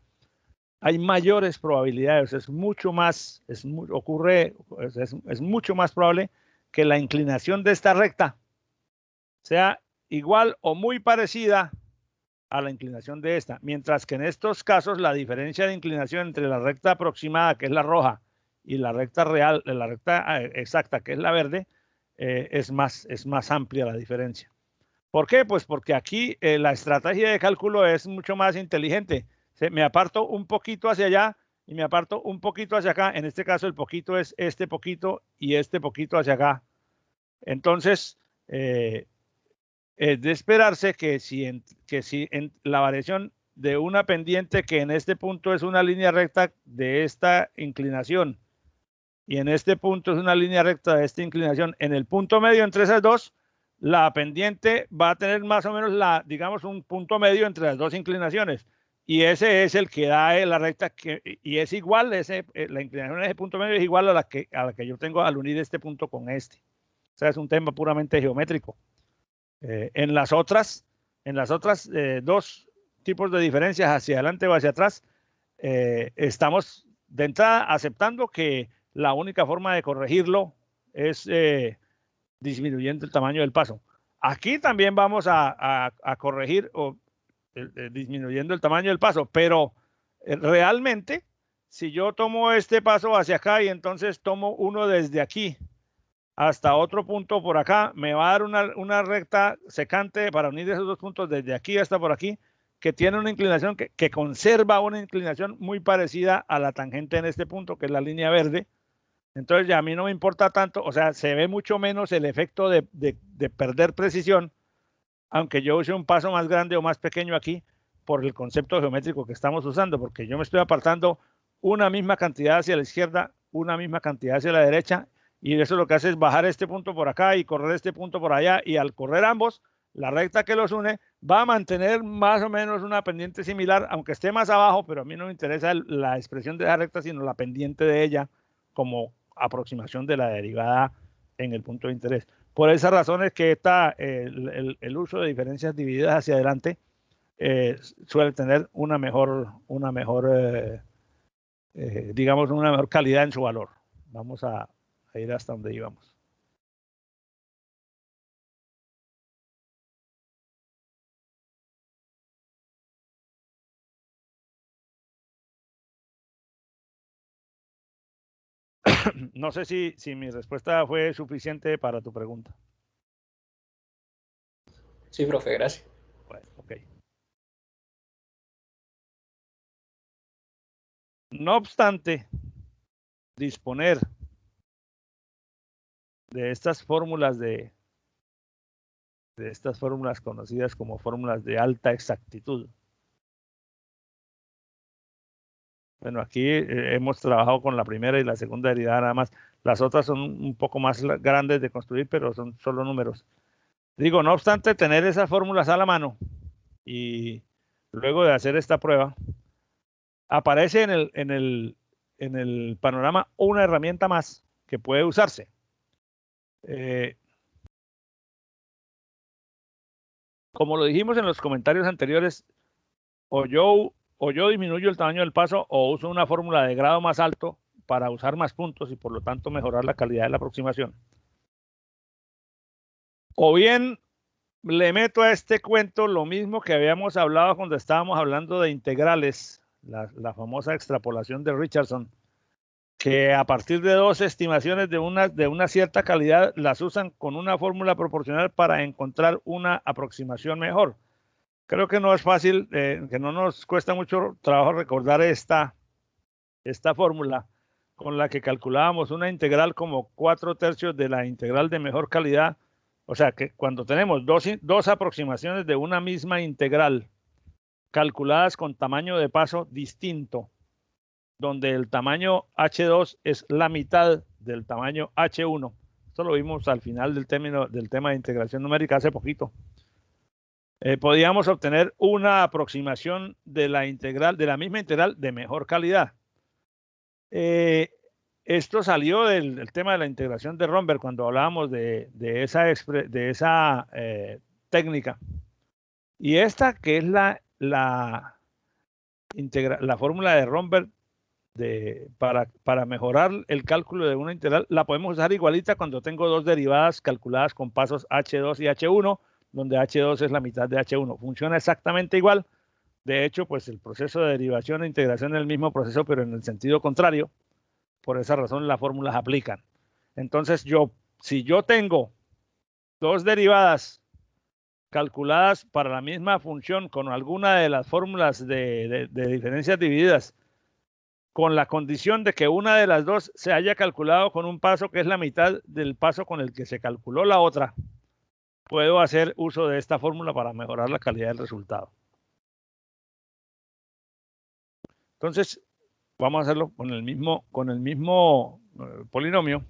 S1: hay mayores probabilidades, es mucho más, es mucho más probable que la inclinación de esta recta sea igual o muy parecida a la inclinación de esta, mientras que en estos casos la diferencia de inclinación entre la recta aproximada, que es la roja, y la recta real, la recta exacta, que es la verde, es más amplia la diferencia. ¿Por qué? Pues porque aquí la estrategia de cálculo es mucho más inteligente. Me aparto un poquito hacia allá y me aparto un poquito hacia acá. En este caso el poquito es este poquito y este poquito hacia acá. Entonces, es de esperarse que si en la variación de una pendiente que en este punto es una línea recta de esta inclinación y en este punto es una línea recta de esta inclinación, en el punto medio entre esas dos, la pendiente va a tener más o menos digamos, un punto medio entre las dos inclinaciones. Y ese es el que da la recta, y es igual, la inclinación de ese punto medio es igual a la que yo tengo al unir este punto con este. O sea, es un tema puramente geométrico. En las otras dos tipos de diferencias hacia adelante o hacia atrás, estamos de entrada aceptando que la única forma de corregirlo es disminuyendo el tamaño del paso. Aquí también vamos a corregir disminuyendo el tamaño del paso, pero realmente, si yo tomo este paso hacia acá y entonces tomo uno desde aquí hasta otro punto por acá, me va a dar una recta secante para unir esos dos puntos desde aquí hasta por aquí, que tiene una inclinación que conserva una inclinación muy parecida a la tangente en este punto, que es la línea verde. Entonces ya a mí no me importa tanto, o sea, se ve mucho menos el efecto de perder precisión, aunque yo use un paso más grande o más pequeño aquí, por el concepto geométrico que estamos usando, porque yo me estoy apartando una misma cantidad hacia la izquierda, una misma cantidad hacia la derecha, y eso lo que hace es bajar este punto por acá y correr este punto por allá, y al correr ambos, la recta que los une va a mantener más o menos una pendiente similar, aunque esté más abajo, pero a mí no me interesa la expresión de esa recta, sino la pendiente de ella como aproximación de la derivada en el punto de interés. Por esas razones que el uso de diferencias divididas hacia adelante suele tener una mejor digamos, una mejor calidad en su valor. Vamos a ir hasta donde íbamos. No sé si mi respuesta fue suficiente para tu pregunta.
S2: Sí, profe, gracias.
S1: Bueno, ok. No obstante, disponer de estas fórmulas de estas fórmulas conocidas como fórmulas de alta exactitud. Bueno, aquí hemos trabajado con la primera y la segunda derivada nada más. Las otras son un poco más grandes de construir, pero son solo números. Digo, no obstante, tener esas fórmulas a la mano y luego de hacer esta prueba, aparece en el panorama una herramienta más que puede usarse. Como lo dijimos en los comentarios anteriores, o yo disminuyo el tamaño del paso o uso una fórmula de grado más alto para usar más puntos y por lo tanto mejorar la calidad de la aproximación. O bien le meto a este cuento lo mismo que habíamos hablado cuando estábamos hablando de integrales, la famosa extrapolación de Richardson, que a partir de dos estimaciones de una cierta calidad las usan con una fórmula proporcional para encontrar una aproximación mejor. Creo que no es fácil, que no nos cuesta mucho trabajo recordar esta fórmula con la que calculábamos una integral como 4/3 de la integral de mejor calidad. O sea que cuando tenemos dos aproximaciones de una misma integral calculadas con tamaño de paso distinto, donde el tamaño H2 es la mitad del tamaño H1, Esto lo vimos al final del tema de integración numérica hace poquito. Podíamos obtener una aproximación de la misma integral de mejor calidad. Esto salió del tema de la integración de Romberg cuando hablábamos de esa técnica. Y esta que es la fórmula de Romberg para mejorar el cálculo de una integral, la podemos usar igualita cuando tengo dos derivadas calculadas con pasos H2 y H1, donde H2 es la mitad de H1. Funciona exactamente igual. De hecho, pues el proceso de derivación e integración es el mismo proceso, pero en el sentido contrario. Por esa razón las fórmulas aplican. Entonces, si yo tengo dos derivadas calculadas para la misma función con alguna de las fórmulas de diferencias divididas, con la condición de que una de las dos se haya calculado con un paso que es la mitad del paso con el que se calculó la otra, puedo hacer uso de esta fórmula para mejorar la calidad del resultado. Entonces, vamos a hacerlo con el mismo polinomio.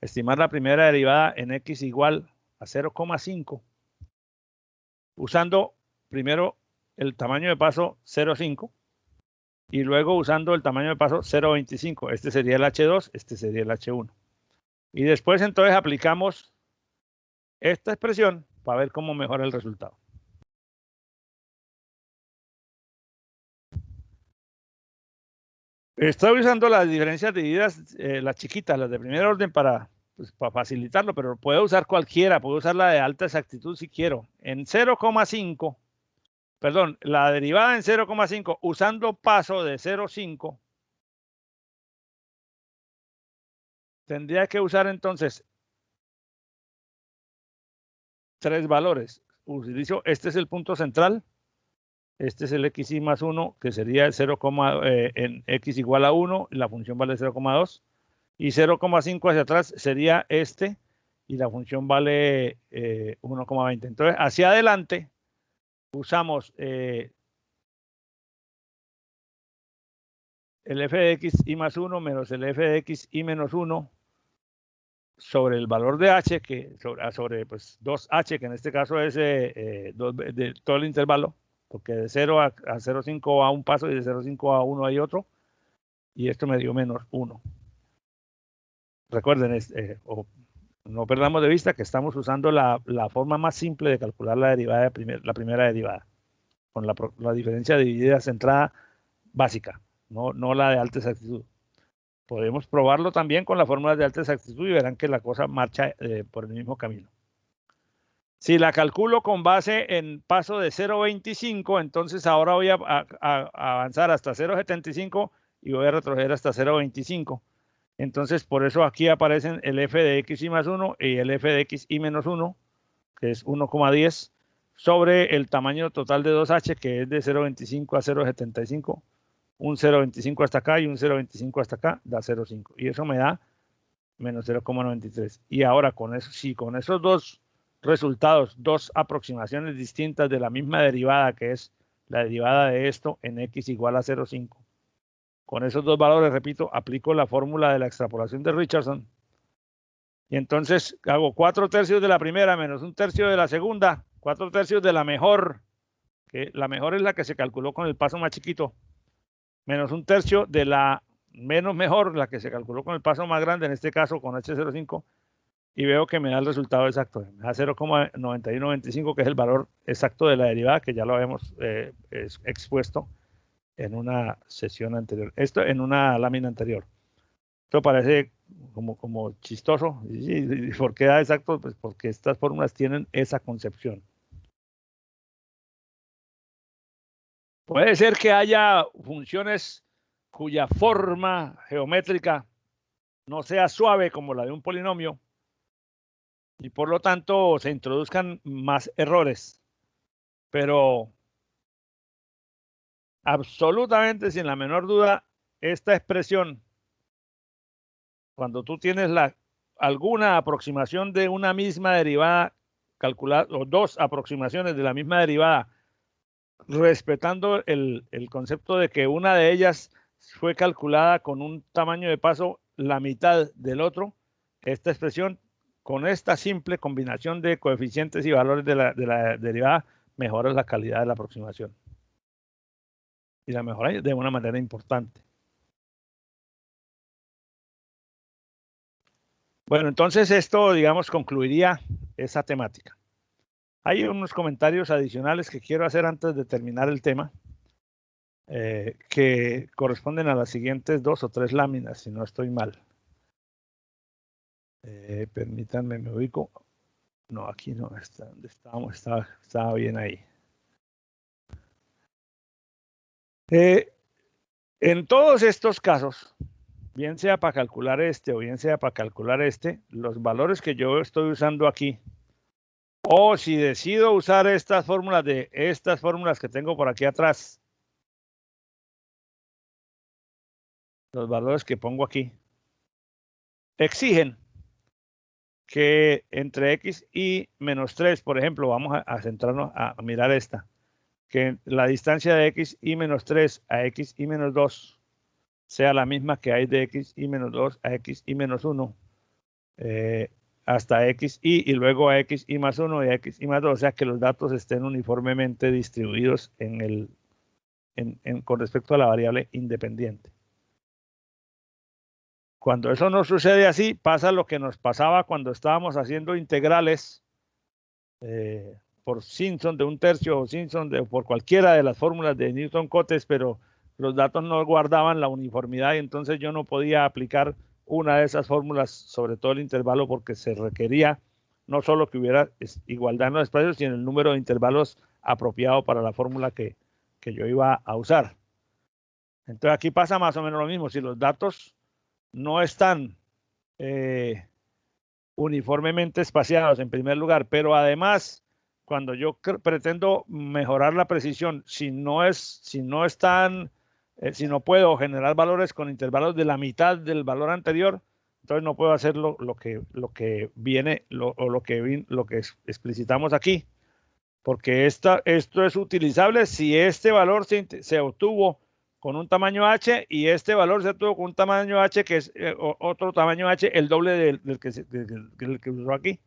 S1: Estimar la primera derivada en x igual a 0,5, usando primero el tamaño de paso 0,5 y luego usando el tamaño de paso 0,25. Este sería el H2, este sería el H1. Y después entonces aplicamos esta expresión para ver cómo mejora el resultado. Estoy usando las diferencias divididas, las chiquitas, las de primer orden para facilitarlo, pero puedo usar cualquiera, puedo usar la de alta exactitud si quiero. En 0,5, perdón, la derivada en 0,5 usando paso de 0,5, tendría que usar entonces tres valores. Utilizo, este es el punto central, este es el xy más 1, que sería el 0, en x igual a 1, la función vale 0,2, y 0,5 hacia atrás sería este, y la función vale 1,20. Entonces, hacia adelante, usamos el f de x y más 1 menos el f de x y menos 1 sobre el valor de h, que sobre pues, 2h, que en este caso es de todo el intervalo, porque de 0 a 0,5 a un paso y de 0,5 a 1 hay otro, y esto me dio menos 1. Recuerden, no perdamos de vista que estamos usando la forma más simple de calcular la derivada la primera derivada, con la diferencia dividida centrada básica, no la de alta exactitud. Podemos probarlo también con las fórmulas de alta exactitud y verán que la cosa marcha por el mismo camino. Si la calculo con base en paso de 0,25, entonces ahora voy a avanzar hasta 0,75 y voy a retroceder hasta 0,25. Entonces, por eso aquí aparecen el f de x y más 1 y el f de x y menos 1, que es 1,10, sobre el tamaño total de 2h, que es de 0,25 a 0,75. Un 0,25 hasta acá y un 0,25 hasta acá da 0,5. Y eso me da menos 0,93. Y ahora, con esos dos resultados, dos aproximaciones distintas de la misma derivada, que es la derivada de esto en x igual a 0,5. Con esos dos valores, repito, aplico la fórmula de la extrapolación de Richardson. Y entonces hago 4/3 de la primera menos 1/3 de la segunda, 4/3 de la mejor, que la mejor es la que se calculó con el paso más chiquito, menos 1/3 de la menos mejor, la que se calculó con el paso más grande, en este caso con H05, y veo que me da el resultado exacto. Me da 0,9195, que es el valor exacto de la derivada, que ya lo habíamos expuesto en una sesión anterior, esto en una lámina anterior. Esto parece como chistoso. ¿Y por qué da exacto? Pues porque estas fórmulas tienen esa concepción. Puede ser que haya funciones cuya forma geométrica no sea suave como la de un polinomio y por lo tanto se introduzcan más errores. Pero absolutamente sin la menor duda, esta expresión, cuando tú tienes alguna aproximación de una misma derivada calculada, o dos aproximaciones de la misma derivada, respetando el concepto de que una de ellas fue calculada con un tamaño de paso la mitad del otro, esta expresión con esta simple combinación de coeficientes y valores de la derivada, mejoras la calidad de la aproximación. Y la mejora de una manera importante. Bueno, entonces esto, digamos, concluiría esa temática. Hay unos comentarios adicionales que quiero hacer antes de terminar el tema, que corresponden a las siguientes 2 o 3 láminas, si no estoy mal. Permítanme, me ubico. No, aquí no está. ¿Dónde estábamos? Estaba bien ahí. En todos estos casos, bien sea para calcular este o bien sea para calcular este, los valores que yo estoy usando aquí, o si decido usar estas fórmulas que tengo por aquí atrás, los valores que pongo aquí, exigen que entre x y menos 3, por ejemplo, vamos a centrarnos a mirar esta, que la distancia de x y menos 3 a x y menos 2 sea la misma que hay de x y menos 2 a x y menos 1, hasta x y luego a x y más 1 y a x y más 2, o sea que los datos estén uniformemente distribuidos con respecto a la variable independiente. Cuando eso no sucede así, pasa lo que nos pasaba cuando estábamos haciendo integrales por Simpson de 1/3 o Simpson por cualquiera de las fórmulas de Newton-Cotes, pero los datos no guardaban la uniformidad y entonces yo no podía aplicar una de esas fórmulas sobre todo el intervalo porque se requería no solo que hubiera igualdad en los espacios, sino el número de intervalos apropiado para la fórmula que yo iba a usar. Entonces aquí pasa más o menos lo mismo. Si los datos no están uniformemente espaciados en primer lugar, pero además cuando yo pretendo mejorar la precisión, si no puedo generar valores con intervalos de la mitad del valor anterior, entonces no puedo hacer lo que explicitamos aquí, porque esto es utilizable si este valor se obtuvo con un tamaño h y este valor se obtuvo con un tamaño h que es otro tamaño h, el doble del que usó aquí.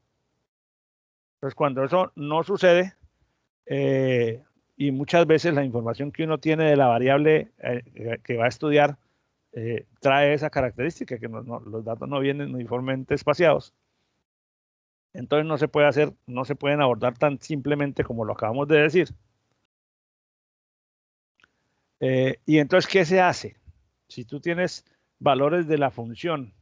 S1: Entonces, cuando eso no sucede, y muchas veces la información que uno tiene de la variable que va a estudiar trae esa característica, que los datos no vienen uniformemente espaciados. Entonces no se pueden abordar tan simplemente como lo acabamos de decir. Y entonces, ¿qué se hace? Si tú tienes valores de la función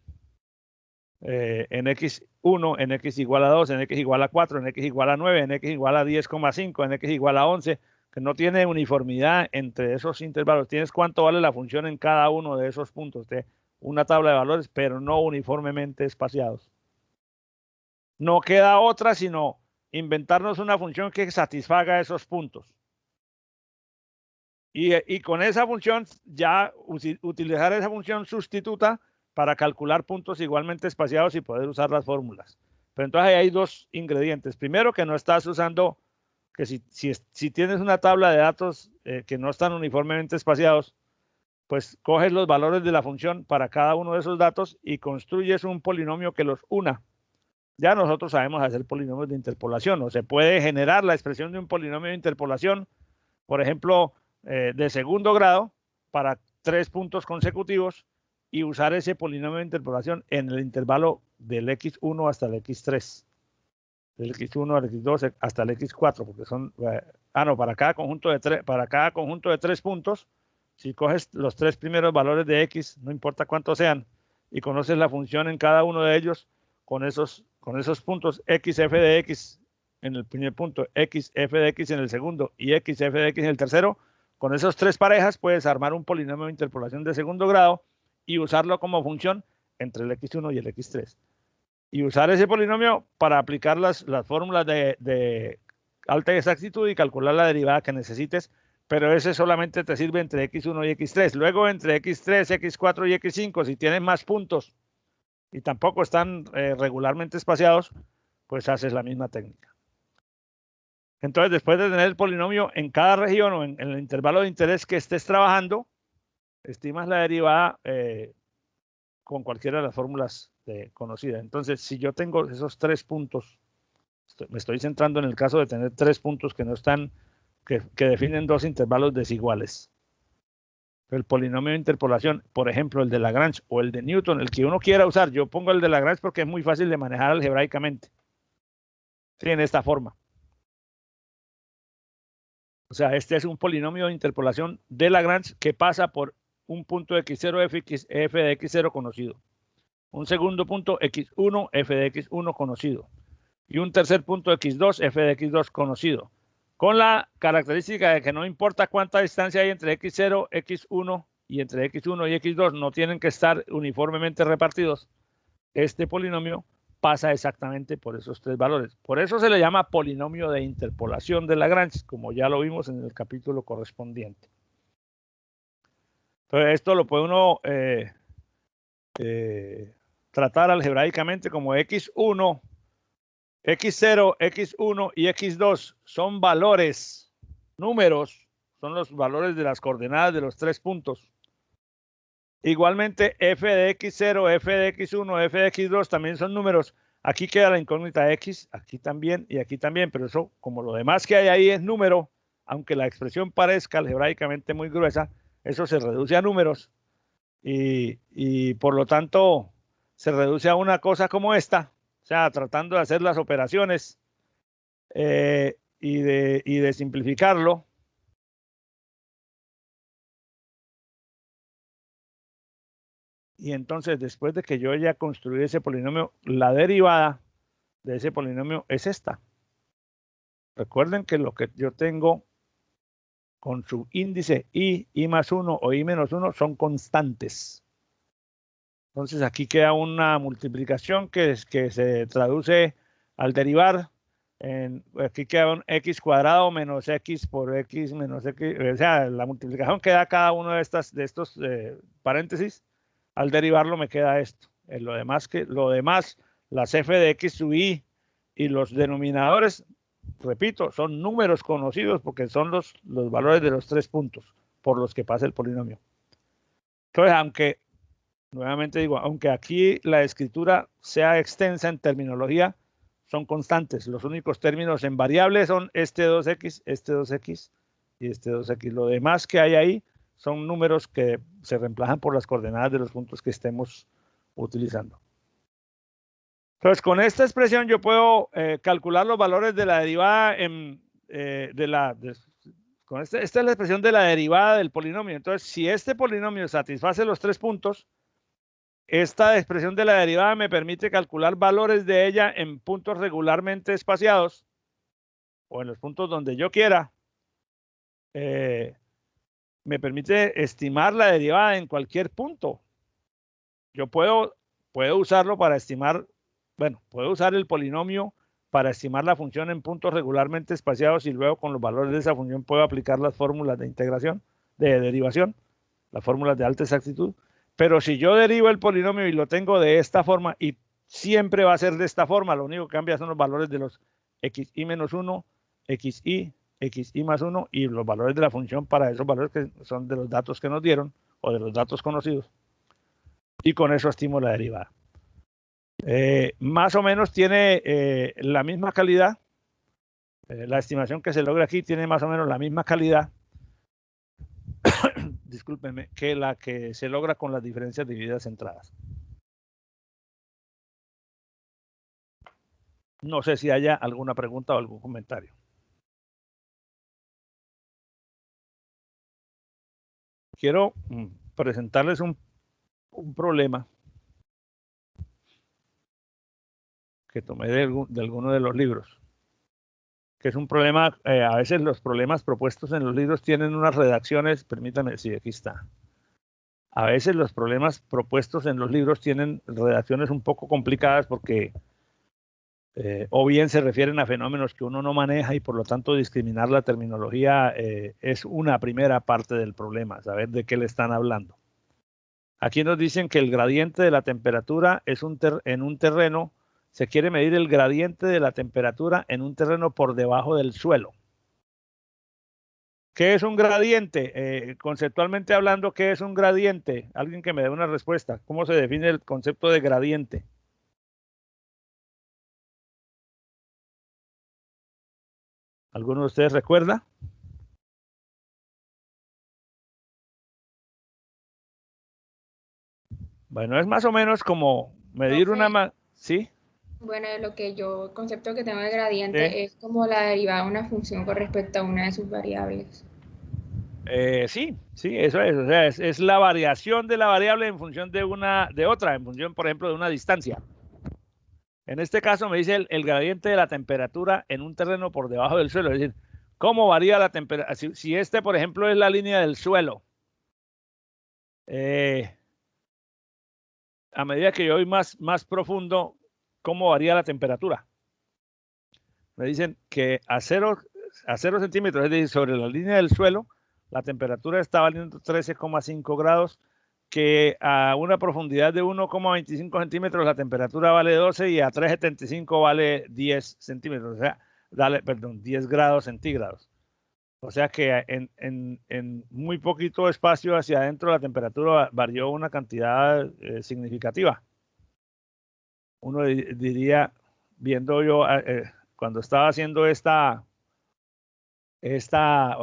S1: en x1, en x igual a 2, en x igual a 4, en x igual a 9, en x igual a 10,5, en x igual a 11, que no tiene uniformidad entre esos intervalos. Tienes cuánto vale la función en cada uno de esos puntos. Una tabla de valores, pero no uniformemente espaciados. No queda otra sino inventarnos una función que satisfaga esos puntos. Y con esa función, ya utilizar esa función sustituta para calcular puntos igualmente espaciados y poder usar las fórmulas. Pero entonces hay dos ingredientes. Primero, que no estás usando, que si tienes una tabla de datos que no están uniformemente espaciados, pues coges los valores de la función para cada uno de esos datos y construyes un polinomio que los una. Ya nosotros sabemos hacer polinomios de interpolación, o se puede generar la expresión de un polinomio de interpolación, por ejemplo, de segundo grado para 3 puntos consecutivos y usar ese polinomio de interpolación en el intervalo del x1 hasta el x3, del x1 al x2 hasta el x4, porque son, para cada conjunto de 3 puntos, si coges los 3 primeros valores de x, no importa cuántos sean, y conoces la función en cada uno de ellos, con esos puntos xf de x en el primer punto, xf de x en el segundo y xf de x en el tercero, con esas 3 parejas puedes armar un polinomio de interpolación de segundo grado y usarlo como función entre el x1 y el x3. Y usar ese polinomio para aplicar las fórmulas de alta exactitud y calcular la derivada que necesites, pero ese solamente te sirve entre x1 y x3. Luego entre x3, x4 y x5, si tienes más puntos y tampoco están regularmente espaciados, pues haces la misma técnica. Entonces, después de tener el polinomio en cada región o en el intervalo de interés que estés trabajando, estimas la derivada con cualquiera de las fórmulas conocida. Entonces, si yo tengo esos 3 puntos, me estoy centrando en el caso de tener 3 puntos que no están, que definen 2 intervalos desiguales. El polinomio de interpolación, por ejemplo, el de Lagrange o el de Newton, el que uno quiera usar, yo pongo el de Lagrange porque es muy fácil de manejar algebraicamente. Sí, en esta forma. O sea, este es un polinomio de interpolación de Lagrange que pasa por un punto x0, f de x0 conocido. Un segundo punto x1, f de x1 conocido. Y un tercer punto x2, f de x2 conocido. Con la característica de que no importa cuánta distancia hay entre x0, x1 y entre x1 y x2, no tienen que estar uniformemente repartidos. Este polinomio pasa exactamente por esos 3 valores. Por eso se le llama polinomio de interpolación de Lagrange, como ya lo vimos en el capítulo correspondiente. Entonces, esto lo puede uno tratar algebraicamente como x1, x0, x1 y x2 son valores, números, son los valores de las coordenadas de los 3 puntos. Igualmente, f de x0, f de x1, f de x2 también son números. Aquí queda la incógnita x, aquí también y aquí también, pero eso, como lo demás que hay ahí es número, aunque la expresión parezca algebraicamente muy gruesa, eso se reduce a números y por lo tanto se reduce a una cosa como esta, o sea, tratando de hacer las operaciones y de simplificarlo. Y entonces, después de que yo ya construí ese polinomio, la derivada de ese polinomio es esta. Recuerden que lo que yo tengo con su índice i más 1 o i menos 1 son constantes. Entonces, aquí queda una multiplicación que se traduce al derivar. Aquí queda un x cuadrado menos x por x menos x. O sea, la multiplicación que da cada uno de estos paréntesis. Al derivarlo me queda esto. Lo demás, las f de x sub i y los denominadores, repito, son números conocidos porque son los valores de los 3 puntos por los que pasa el polinomio. Entonces, nuevamente digo, aunque aquí la escritura sea extensa en terminología, son constantes. Los únicos términos en variables son este 2x y este 2x. Lo demás que hay ahí son números que se reemplazan por las coordenadas de los puntos que estemos utilizando. Entonces, con esta expresión yo puedo calcular los valores de la derivada esta es la expresión de la derivada del polinomio. Entonces, si este polinomio satisface los 3 puntos, esta expresión de la derivada me permite calcular valores de ella en puntos regularmente espaciados o en los puntos donde yo quiera. Me permite estimar la derivada en cualquier punto. Yo puedo usarlo para estimar, puedo usar el polinomio para estimar la función en puntos regularmente espaciados y luego con los valores de esa función puedo aplicar las fórmulas de integración, de derivación, las fórmulas de alta exactitud. Pero si yo derivo el polinomio y lo tengo de esta forma, y siempre va a ser de esta forma, lo único que cambia son los valores de los xi menos 1, xi más 1 y los valores de la función para esos valores que son de los datos que nos dieron o de los datos conocidos. Y con eso estimo la derivada. Más o menos tiene la misma calidad. La estimación que se logra aquí tiene más o menos la misma calidad discúlpenme, que la que se logra con las diferencias divididas centradas. No sé si haya alguna pregunta o algún comentario. Quiero presentarles un problema que tomé de alguno de los libros, que es un problema, a veces los problemas propuestos en los libros tienen unas redacciones, permítanme, sí, aquí está. A veces los problemas propuestos en los libros tienen redacciones un poco complicadas porque o bien se refieren a fenómenos que uno no maneja y por lo tanto discriminar la terminología es una primera parte del problema, saber de qué le están hablando. Aquí nos dicen que el gradiente de la temperatura es en un terreno, se quiere medir el gradiente de la temperatura en un terreno por debajo del suelo. ¿Qué es un gradiente? Conceptualmente hablando, ¿qué es un gradiente? Alguien que me dé una respuesta. ¿Cómo se define el concepto de gradiente? ¿Alguno de ustedes recuerda? Bueno, es más o menos como medir una... ¿Sí?
S3: Bueno, el concepto que tengo de gradiente es como la derivada de una función con respecto a una de sus variables.
S1: Sí, eso es. O sea, es la variación de la variable en función de otra, en función, por ejemplo, de una distancia. En este caso me dice el gradiente de la temperatura en un terreno por debajo del suelo. Es decir, ¿cómo varía la temperatura? Si este, por ejemplo, es la línea del suelo, a medida que yo voy más profundo, ¿cómo varía la temperatura? Me dicen que a 0 centímetros, es decir, sobre la línea del suelo, la temperatura está valiendo 13,5 grados, que a una profundidad de 1,25 centímetros la temperatura vale 12 y a 3,75 vale 10 centímetros, o sea, 10 grados centígrados. O sea que en muy poquito espacio hacia adentro la temperatura varió una cantidad significativa. Uno diría, viendo yo, cuando estaba haciendo o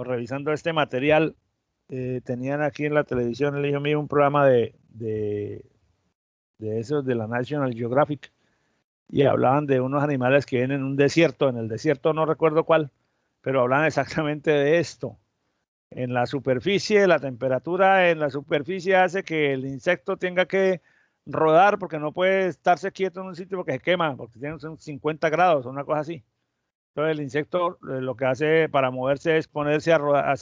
S1: revisando este material, tenían aquí en la televisión, el hijo mío, un programa de esos de la National Geographic, y hablaban de unos animales que viven en un desierto, en el desierto no recuerdo cuál, pero hablan exactamente de esto. En la superficie, la temperatura en la superficie hace que el insecto tenga que rodar porque no puede estarse quieto en un sitio porque se quema, porque tiene 50 grados o una cosa así. Entonces el insecto lo que hace para moverse es ponerse a rodar,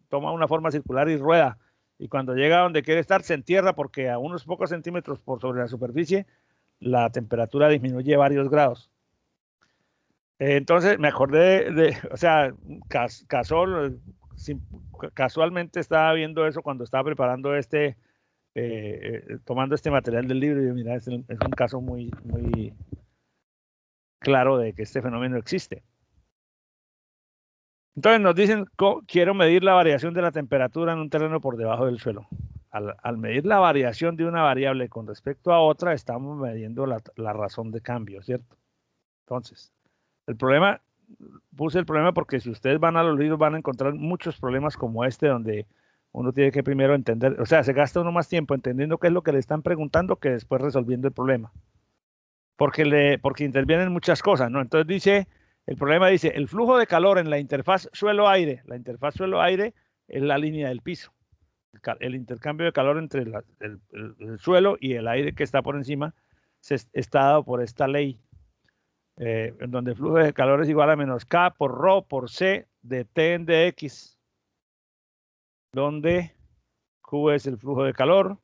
S1: toma una forma circular y rueda. Y cuando llega a donde quiere estar, se entierra porque a unos pocos centímetros por sobre la superficie, la temperatura disminuye varios grados. Entonces me acordé o sea, casualmente estaba viendo eso cuando estaba preparando tomando este material del libro, y mira, es un caso muy claro de que este fenómeno existe. Entonces nos dicen, quiero medir la variación de la temperatura en un terreno por debajo del suelo. Al medir la variación de una variable con respecto a otra, estamos midiendo la razón de cambio, ¿cierto? Entonces, puse el problema porque si ustedes van a los libros van a encontrar muchos problemas como este, donde uno tiene que primero entender, o sea, se gasta uno más tiempo entendiendo qué es lo que le están preguntando que después resolviendo el problema. Porque intervienen muchas cosas, ¿no? Entonces el problema dice, el flujo de calor en la interfaz suelo-aire. La interfaz suelo-aire es la línea del piso. El intercambio de calor entre el suelo y el aire que está por encima está dado por esta ley, en donde el flujo de calor es igual a menos K por Rho por C de T en dx, donde Q es el flujo de calor,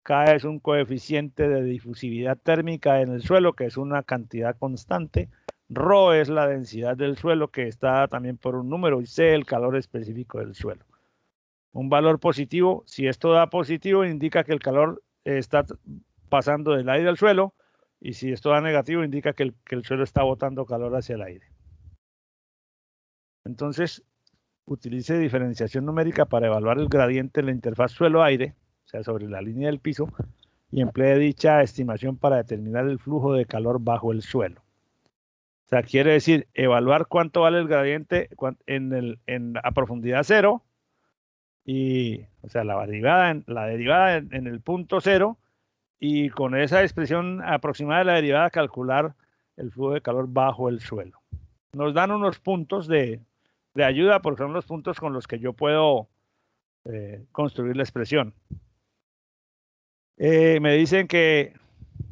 S1: K es un coeficiente de difusividad térmica en el suelo, que es una cantidad constante, Rho es la densidad del suelo, que está también por un número, y C el calor específico del suelo. Un valor positivo, si esto da positivo, indica que el calor está pasando del aire al suelo, y si esto da negativo, indica que el suelo está botando calor hacia el aire. Entonces, utilice diferenciación numérica para evaluar el gradiente en la interfaz suelo-aire, o sea, sobre la línea del piso, y emplee dicha estimación para determinar el flujo de calor bajo el suelo. O sea, quiere decir evaluar cuánto vale el gradiente a profundidad cero, y, o sea, la derivada en el punto cero, y con esa expresión aproximada de la derivada calcular el flujo de calor bajo el suelo. Nos dan unos puntos de ayuda porque son los puntos con los que yo puedo construir la expresión. Me dicen que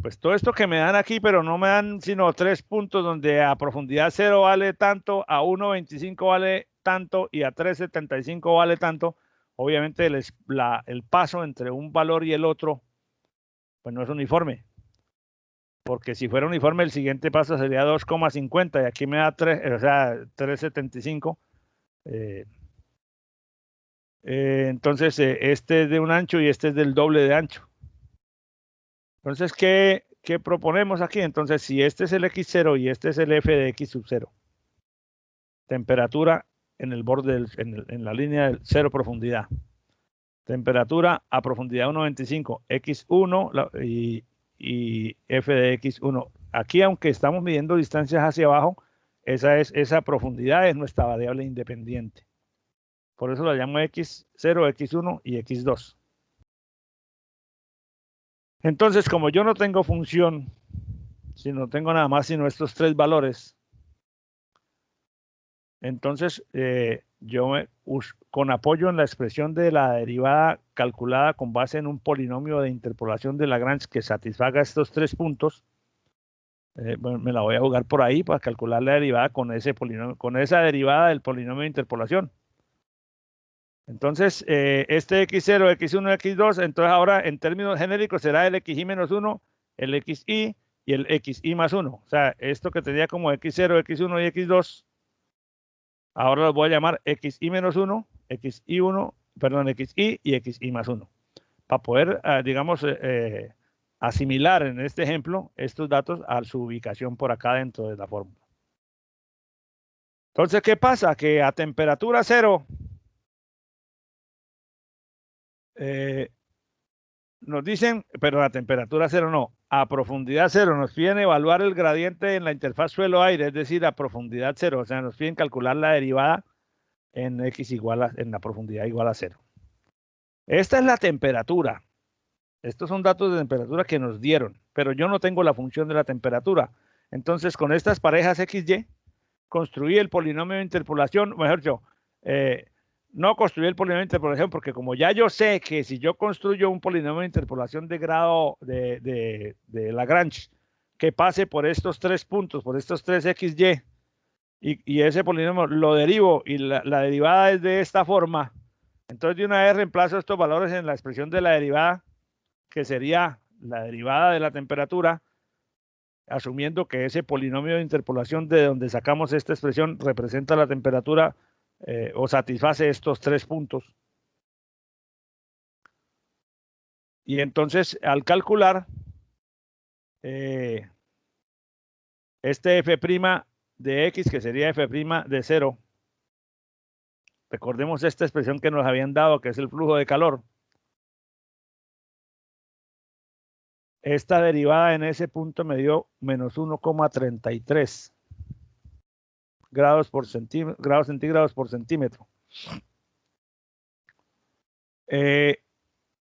S1: pues todo esto que me dan aquí, pero no me dan sino 3 puntos donde a profundidad 0 vale tanto, a 1,25 vale tanto y a 3,75 vale tanto. Obviamente el paso entre un valor y el otro pues no es uniforme, porque si fuera uniforme el siguiente paso sería 2,50 y aquí me da 3,75. Entonces este es de un ancho y este es del doble de ancho. Entonces, ¿qué proponemos aquí? Entonces, si este es el x0 y este es el f de x sub 0, temperatura en el borde, en la línea del 0 profundidad, temperatura a profundidad 1,25, x1 y f de x1. Aquí, aunque estamos midiendo distancias hacia abajo, esa profundidad es nuestra variable independiente. Por eso la llamo X0, X1 y X2. Entonces, como yo no tengo función, si no tengo nada más sino estos tres valores, entonces yo con apoyo en la expresión de la derivada calculada con base en un polinomio de interpolación de Lagrange que satisfaga estos tres puntos, bueno, me la voy a jugar por ahí para calcular la derivada con ese polinomio, con esa derivada del polinomio de interpolación. Entonces, este X0, X1, X2, entonces ahora en términos genéricos será el XY menos 1, el XY y el XY más 1. O sea, esto que tenía como X0, X1 y X2, ahora los voy a llamar XY menos 1, XY1, perdón, XY y XY más 1. Para poder, digamos, asimilar en este ejemplo estos datos a su ubicación por acá dentro de la fórmula. Entonces, ¿qué pasa? Que a temperatura cero nos dicen, pero a temperatura cero no, a profundidad cero nos piden evaluar el gradiente en la interfaz suelo-aire, es decir, a profundidad cero, o sea, nos piden calcular la derivada en X en la profundidad igual a cero. Esta es la temperatura. Estos son datos de temperatura que nos dieron, pero yo no tengo la función de la temperatura. Entonces, con estas parejas XY, construí el polinomio de interpolación, mejor dicho, no construí el polinomio de interpolación porque como ya yo sé que si yo construyo un polinomio de interpolación de grado de Lagrange que pase por estos tres puntos, por estos tres XY, y ese polinomio lo derivo y la derivada es de esta forma, entonces de una vez reemplazo estos valores en la expresión de la derivada, que sería la derivada de la temperatura, asumiendo que ese polinomio de interpolación de donde sacamos esta expresión representa la temperatura o satisface estos tres puntos. Y entonces, al calcular este f' de x, que sería f' de 0, recordemos esta expresión que nos habían dado, que es el flujo de calor. Esta derivada en ese punto me dio menos 1,33 grados centígrados por centímetro.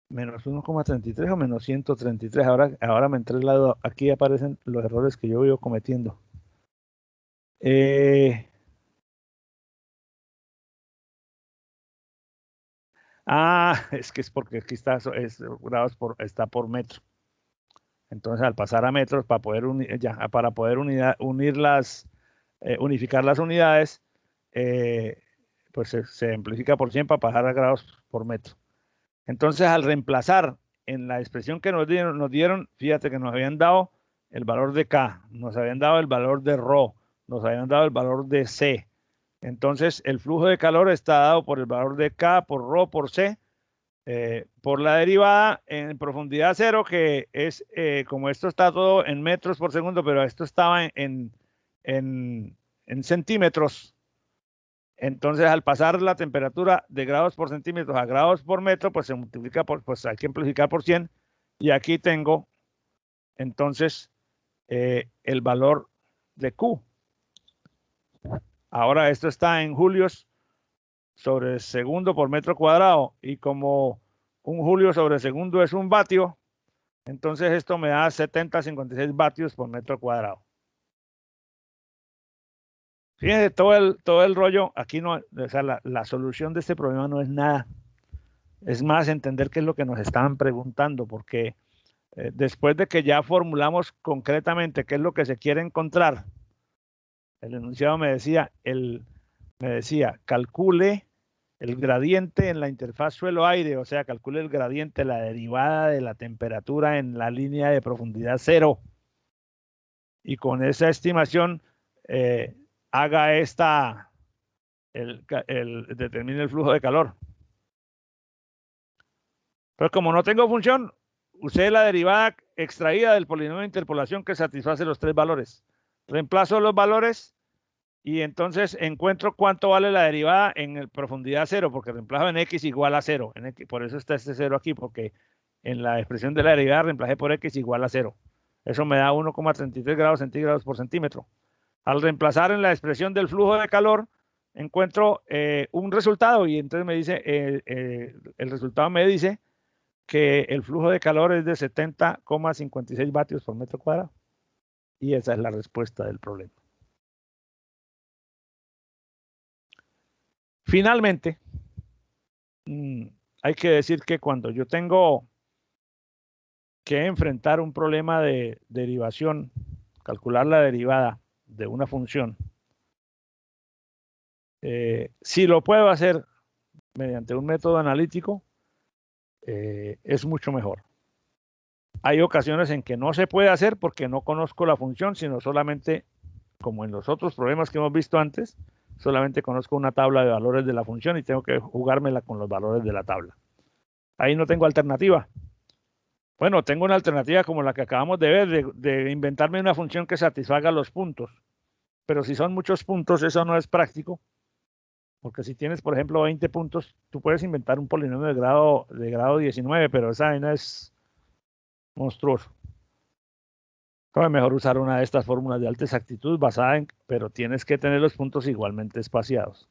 S1: Menos 1,33 o menos 133. Ahora me entré el lado. Aquí aparecen los errores que yo voy cometiendo. Es que es porque aquí está está por metro. Entonces, al pasar a metros, para poder unificar las unidades, pues se amplifica por 100 para pasar a grados por metro. Entonces, al reemplazar en la expresión que nos dieron, fíjate que nos habían dado el valor de K, nos habían dado el valor de Rho, nos habían dado el valor de C. Entonces, el flujo de calor está dado por el valor de K, por Rho, por C, por la derivada en profundidad cero, que es, como esto está todo en metros por segundo, pero esto estaba en centímetros. Entonces, al pasar la temperatura de grados por centímetros a grados por metro, pues se multiplica pues hay que amplificar por 100. Y aquí tengo, entonces, el valor de Q. Ahora esto está en julios sobre segundo por metro cuadrado. Y como un julio sobre segundo es un vatio, entonces esto me da 70,56 vatios por metro cuadrado. Fíjense, todo el rollo, aquí no, o sea, la solución de este problema no es nada. Es más, entender qué es lo que nos estaban preguntando, porque después de que ya formulamos concretamente qué es lo que se quiere encontrar, el enunciado me decía, calcule el gradiente en la interfaz suelo-aire, o sea, calcule el gradiente, la derivada de la temperatura en la línea de profundidad cero. Y con esa estimación, haga determine el flujo de calor. Pero como no tengo función, usé la derivada extraída del polinomio de interpolación que satisface los tres valores. Reemplazo los valores y entonces encuentro cuánto vale la derivada en profundidad cero, porque reemplazo en x igual a 0. Por eso está este 0 aquí, porque en la expresión de la derivada reemplacé por x igual a 0. Eso me da 1,33 grados centígrados por centímetro. Al reemplazar en la expresión del flujo de calor, encuentro un resultado y entonces me dice, el resultado me dice que el flujo de calor es de 70,56 vatios por metro cuadrado. Y esa es la respuesta del problema. Finalmente, hay que decir que cuando yo tengo que enfrentar un problema de derivación, calcular la derivada de una función, si lo puedo hacer mediante un método analítico, es mucho mejor. Hay ocasiones en que no se puede hacer porque no conozco la función, sino solamente, como en los otros problemas que hemos visto antes, solamente conozco una tabla de valores de la función y tengo que jugármela con los valores de la tabla. Ahí no tengo alternativa. Bueno, tengo una alternativa como la que acabamos de ver, de inventarme una función que satisfaga los puntos. Pero si son muchos puntos, eso no es práctico. Porque si tienes, por ejemplo, 20 puntos, tú puedes inventar un polinomio de grado 19, pero esa vaina es monstruoso. Es mejor usar una de estas fórmulas de alta exactitud basada en, pero tienes que tener los puntos igualmente espaciados.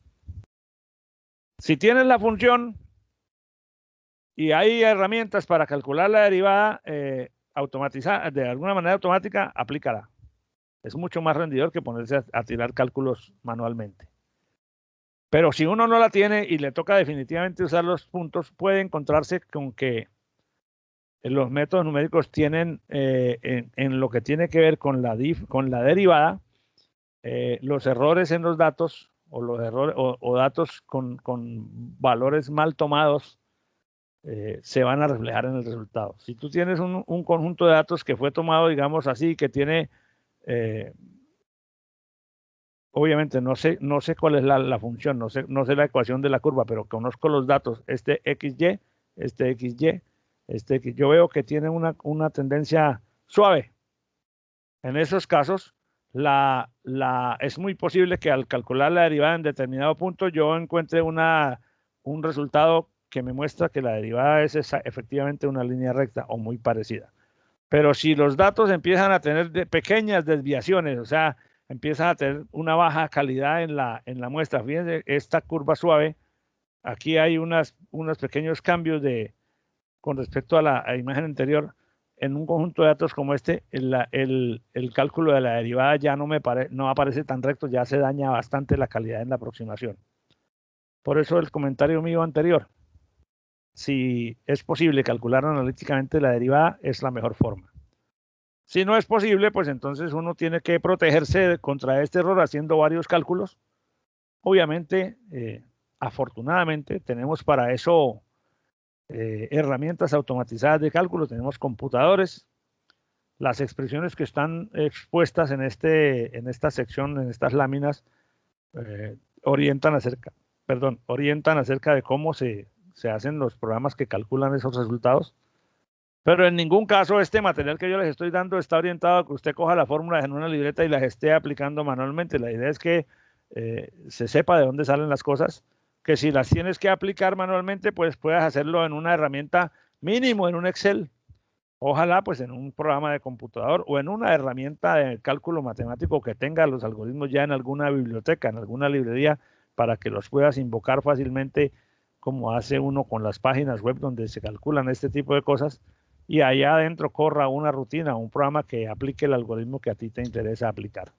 S1: Si tienes la función y hay herramientas para calcular la derivada automatizada, de alguna manera automática, aplícala. Es mucho más rendidor que ponerse a tirar cálculos manualmente. Pero si uno no la tiene y le toca definitivamente usar los puntos, puede encontrarse con que los métodos numéricos tienen, en lo que tiene que ver con la derivada, los errores en los datos o los errores o datos con valores mal tomados se van a reflejar en el resultado. Si tú tienes un conjunto de datos que fue tomado, digamos así, que tiene, obviamente no sé cuál es la función, no sé la ecuación de la curva, pero conozco los datos, este XY, este XY, yo veo que tiene una tendencia suave. En esos casos, es muy posible que al calcular la derivada en determinado punto yo encuentre un resultado que me muestra que la derivada es efectivamente una línea recta o muy parecida. Pero si los datos empiezan a tener pequeñas desviaciones, o sea, empiezan a tener una baja calidad en la muestra, fíjense, esta curva suave, aquí hay unos pequeños cambios con respecto a la imagen anterior. En un conjunto de datos como este, el cálculo de la derivada ya no aparece tan recto, ya se daña bastante la calidad en la aproximación. Por eso el comentario mío anterior, si es posible calcular analíticamente la derivada, es la mejor forma. Si no es posible, pues entonces uno tiene que protegerse contra este error haciendo varios cálculos. Obviamente, afortunadamente, tenemos para eso herramientas automatizadas de cálculo, tenemos computadores. Las expresiones que están expuestas en esta sección, en estas láminas, orientan acerca de cómo se hacen los programas que calculan esos resultados. Pero en ningún caso este material que yo les estoy dando está orientado a que usted coja las fórmulas en una libreta y las esté aplicando manualmente. La idea es que se sepa de dónde salen las cosas, que si las tienes que aplicar manualmente, pues puedas hacerlo en una herramienta mínimo, en un Excel. Ojalá pues en un programa de computador o en una herramienta de cálculo matemático que tenga los algoritmos ya en alguna biblioteca, en alguna librería, para que los puedas invocar fácilmente, como hace uno con las páginas web donde se calculan este tipo de cosas, y allá adentro corra una rutina, un programa que aplique el algoritmo que a ti te interesa aplicar.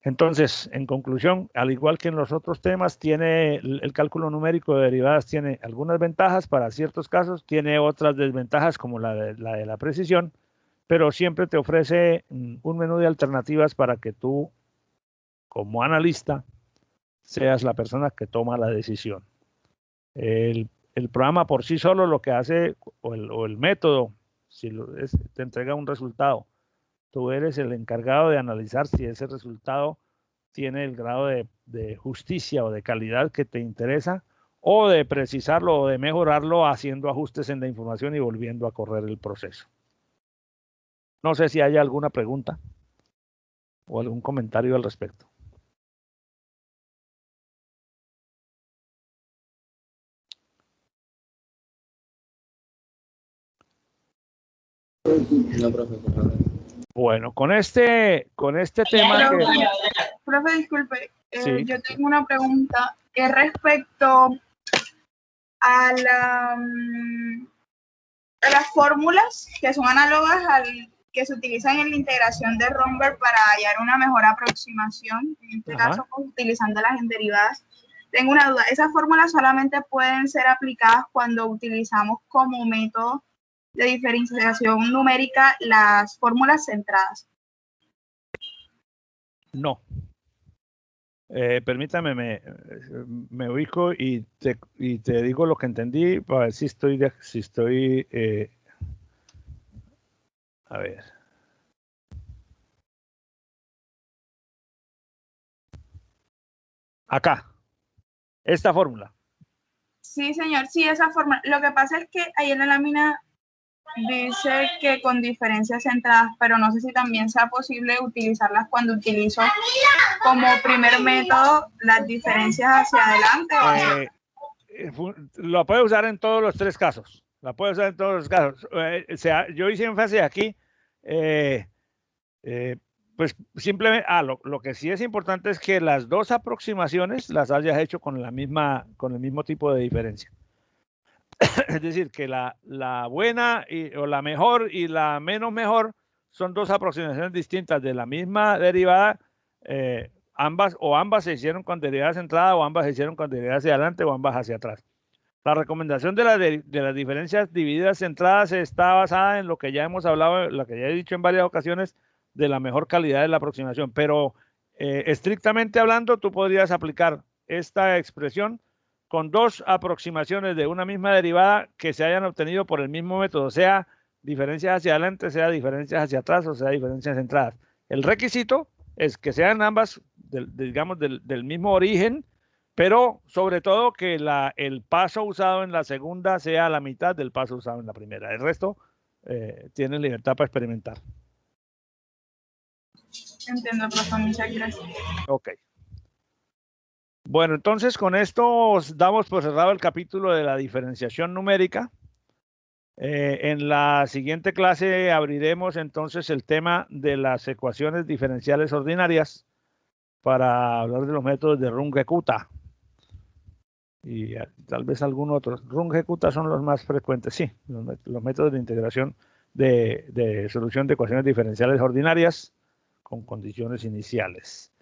S1: Entonces, en conclusión, al igual que en los otros temas, tiene el cálculo numérico de derivadas tiene algunas ventajas para ciertos casos, tiene otras desventajas como la de la precisión, pero siempre te ofrece un menú de alternativas para que tú, como analista, seas la persona que toma la decisión. El programa por sí solo lo que hace, o el método, si te entrega un resultado, tú eres el encargado de analizar si ese resultado tiene el grado de justicia o de calidad que te interesa, o de precisarlo o de mejorarlo haciendo ajustes en la información y volviendo a correr el proceso. No sé si hay alguna pregunta o algún comentario al respecto.
S2: No, profe, por favor.
S1: Bueno, con este tema que...
S4: Profe, disculpe,
S1: sí.
S4: yo tengo una pregunta que respecto a las fórmulas que son análogas al que se utilizan en la integración de Romberg para hallar una mejor aproximación, en este caso pues, utilizando las derivadas. Tengo una duda, ¿esas fórmulas solamente pueden ser aplicadas cuando utilizamos como método de diferenciación numérica las fórmulas centradas?
S1: No. Permítame, me ubico y te digo lo que entendí para ver si estoy a ver. Acá. Esta fórmula.
S4: Sí, señor, sí, esa fórmula. Lo que pasa es que ahí en la lámina dice que con diferencias centradas, pero no sé si también sea posible utilizarlas cuando utilizo como primer método las diferencias hacia adelante.
S1: Lo puede usar en todos los tres casos. La puede usar en todos los casos. Yo hice énfasis aquí. Pues simplemente, lo que sí es importante es que las dos aproximaciones las hayas hecho con el mismo tipo de diferencia. Es decir, que la buena o la mejor y la menos mejor son dos aproximaciones distintas de la misma derivada. Ambas se hicieron con derivada centrada, o ambas se hicieron con derivada hacia adelante, o ambas hacia atrás. La recomendación de las diferencias divididas centradas está basada en lo que ya hemos hablado, lo que ya he dicho en varias ocasiones, de la mejor calidad de la aproximación. Pero estrictamente hablando, tú podrías aplicar esta expresión con dos aproximaciones de una misma derivada que se hayan obtenido por el mismo método, sea diferencias hacia adelante, sea diferencias hacia atrás, o sea diferencias centradas. El requisito es que sean ambas, digamos, del mismo origen, pero sobre todo que el paso usado en la segunda sea la mitad del paso usado en la primera. El resto tienen libertad para experimentar.
S4: Entiendo, profe, muchas gracias.
S1: Ok. Bueno, entonces con esto damos por cerrado el capítulo de la diferenciación numérica. En la siguiente clase abriremos entonces el tema de las ecuaciones diferenciales ordinarias para hablar de los métodos de Runge-Kutta. Y tal vez algún otro. Runge-Kutta son los más frecuentes, sí, los métodos de integración de solución de ecuaciones diferenciales ordinarias con condiciones iniciales.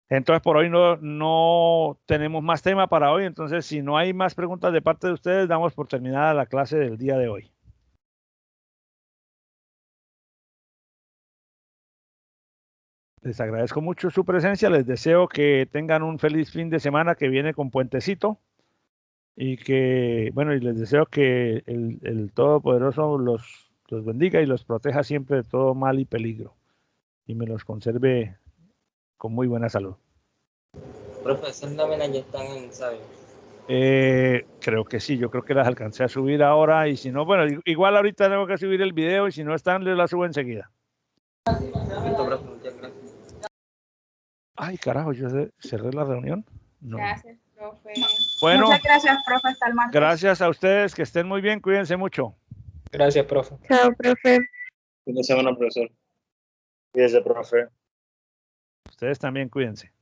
S1: Entonces, por hoy no tenemos más tema para hoy. Entonces, si no hay más preguntas de parte de ustedes, damos por terminada la clase del día de hoy. Les agradezco mucho su presencia. Les deseo que tengan un feliz fin de semana que viene con puentecito. Y que, bueno, y les deseo que el Todopoderoso los bendiga y los proteja siempre de todo mal y peligro. Y me los conserve con muy buena salud.
S2: Profe, esas láminas ya están en ensayo.
S1: Creo que sí, yo creo que las alcancé a subir ahora. Y si no, bueno, igual ahorita tengo que subir el video y si no están, les las subo enseguida.
S2: Listo, profe, muchas gracias.
S1: Ay, carajo, yo cerré la reunión. No.
S3: Gracias, profe.
S1: Bueno,
S4: muchas gracias, profe. Hasta el martes.
S1: Gracias a ustedes, que estén muy bien, cuídense mucho.
S2: Gracias, profe.
S5: Chao, profe.
S6: Fin de semana, profesor. Cuídese, profe.
S1: Ustedes también cuídense.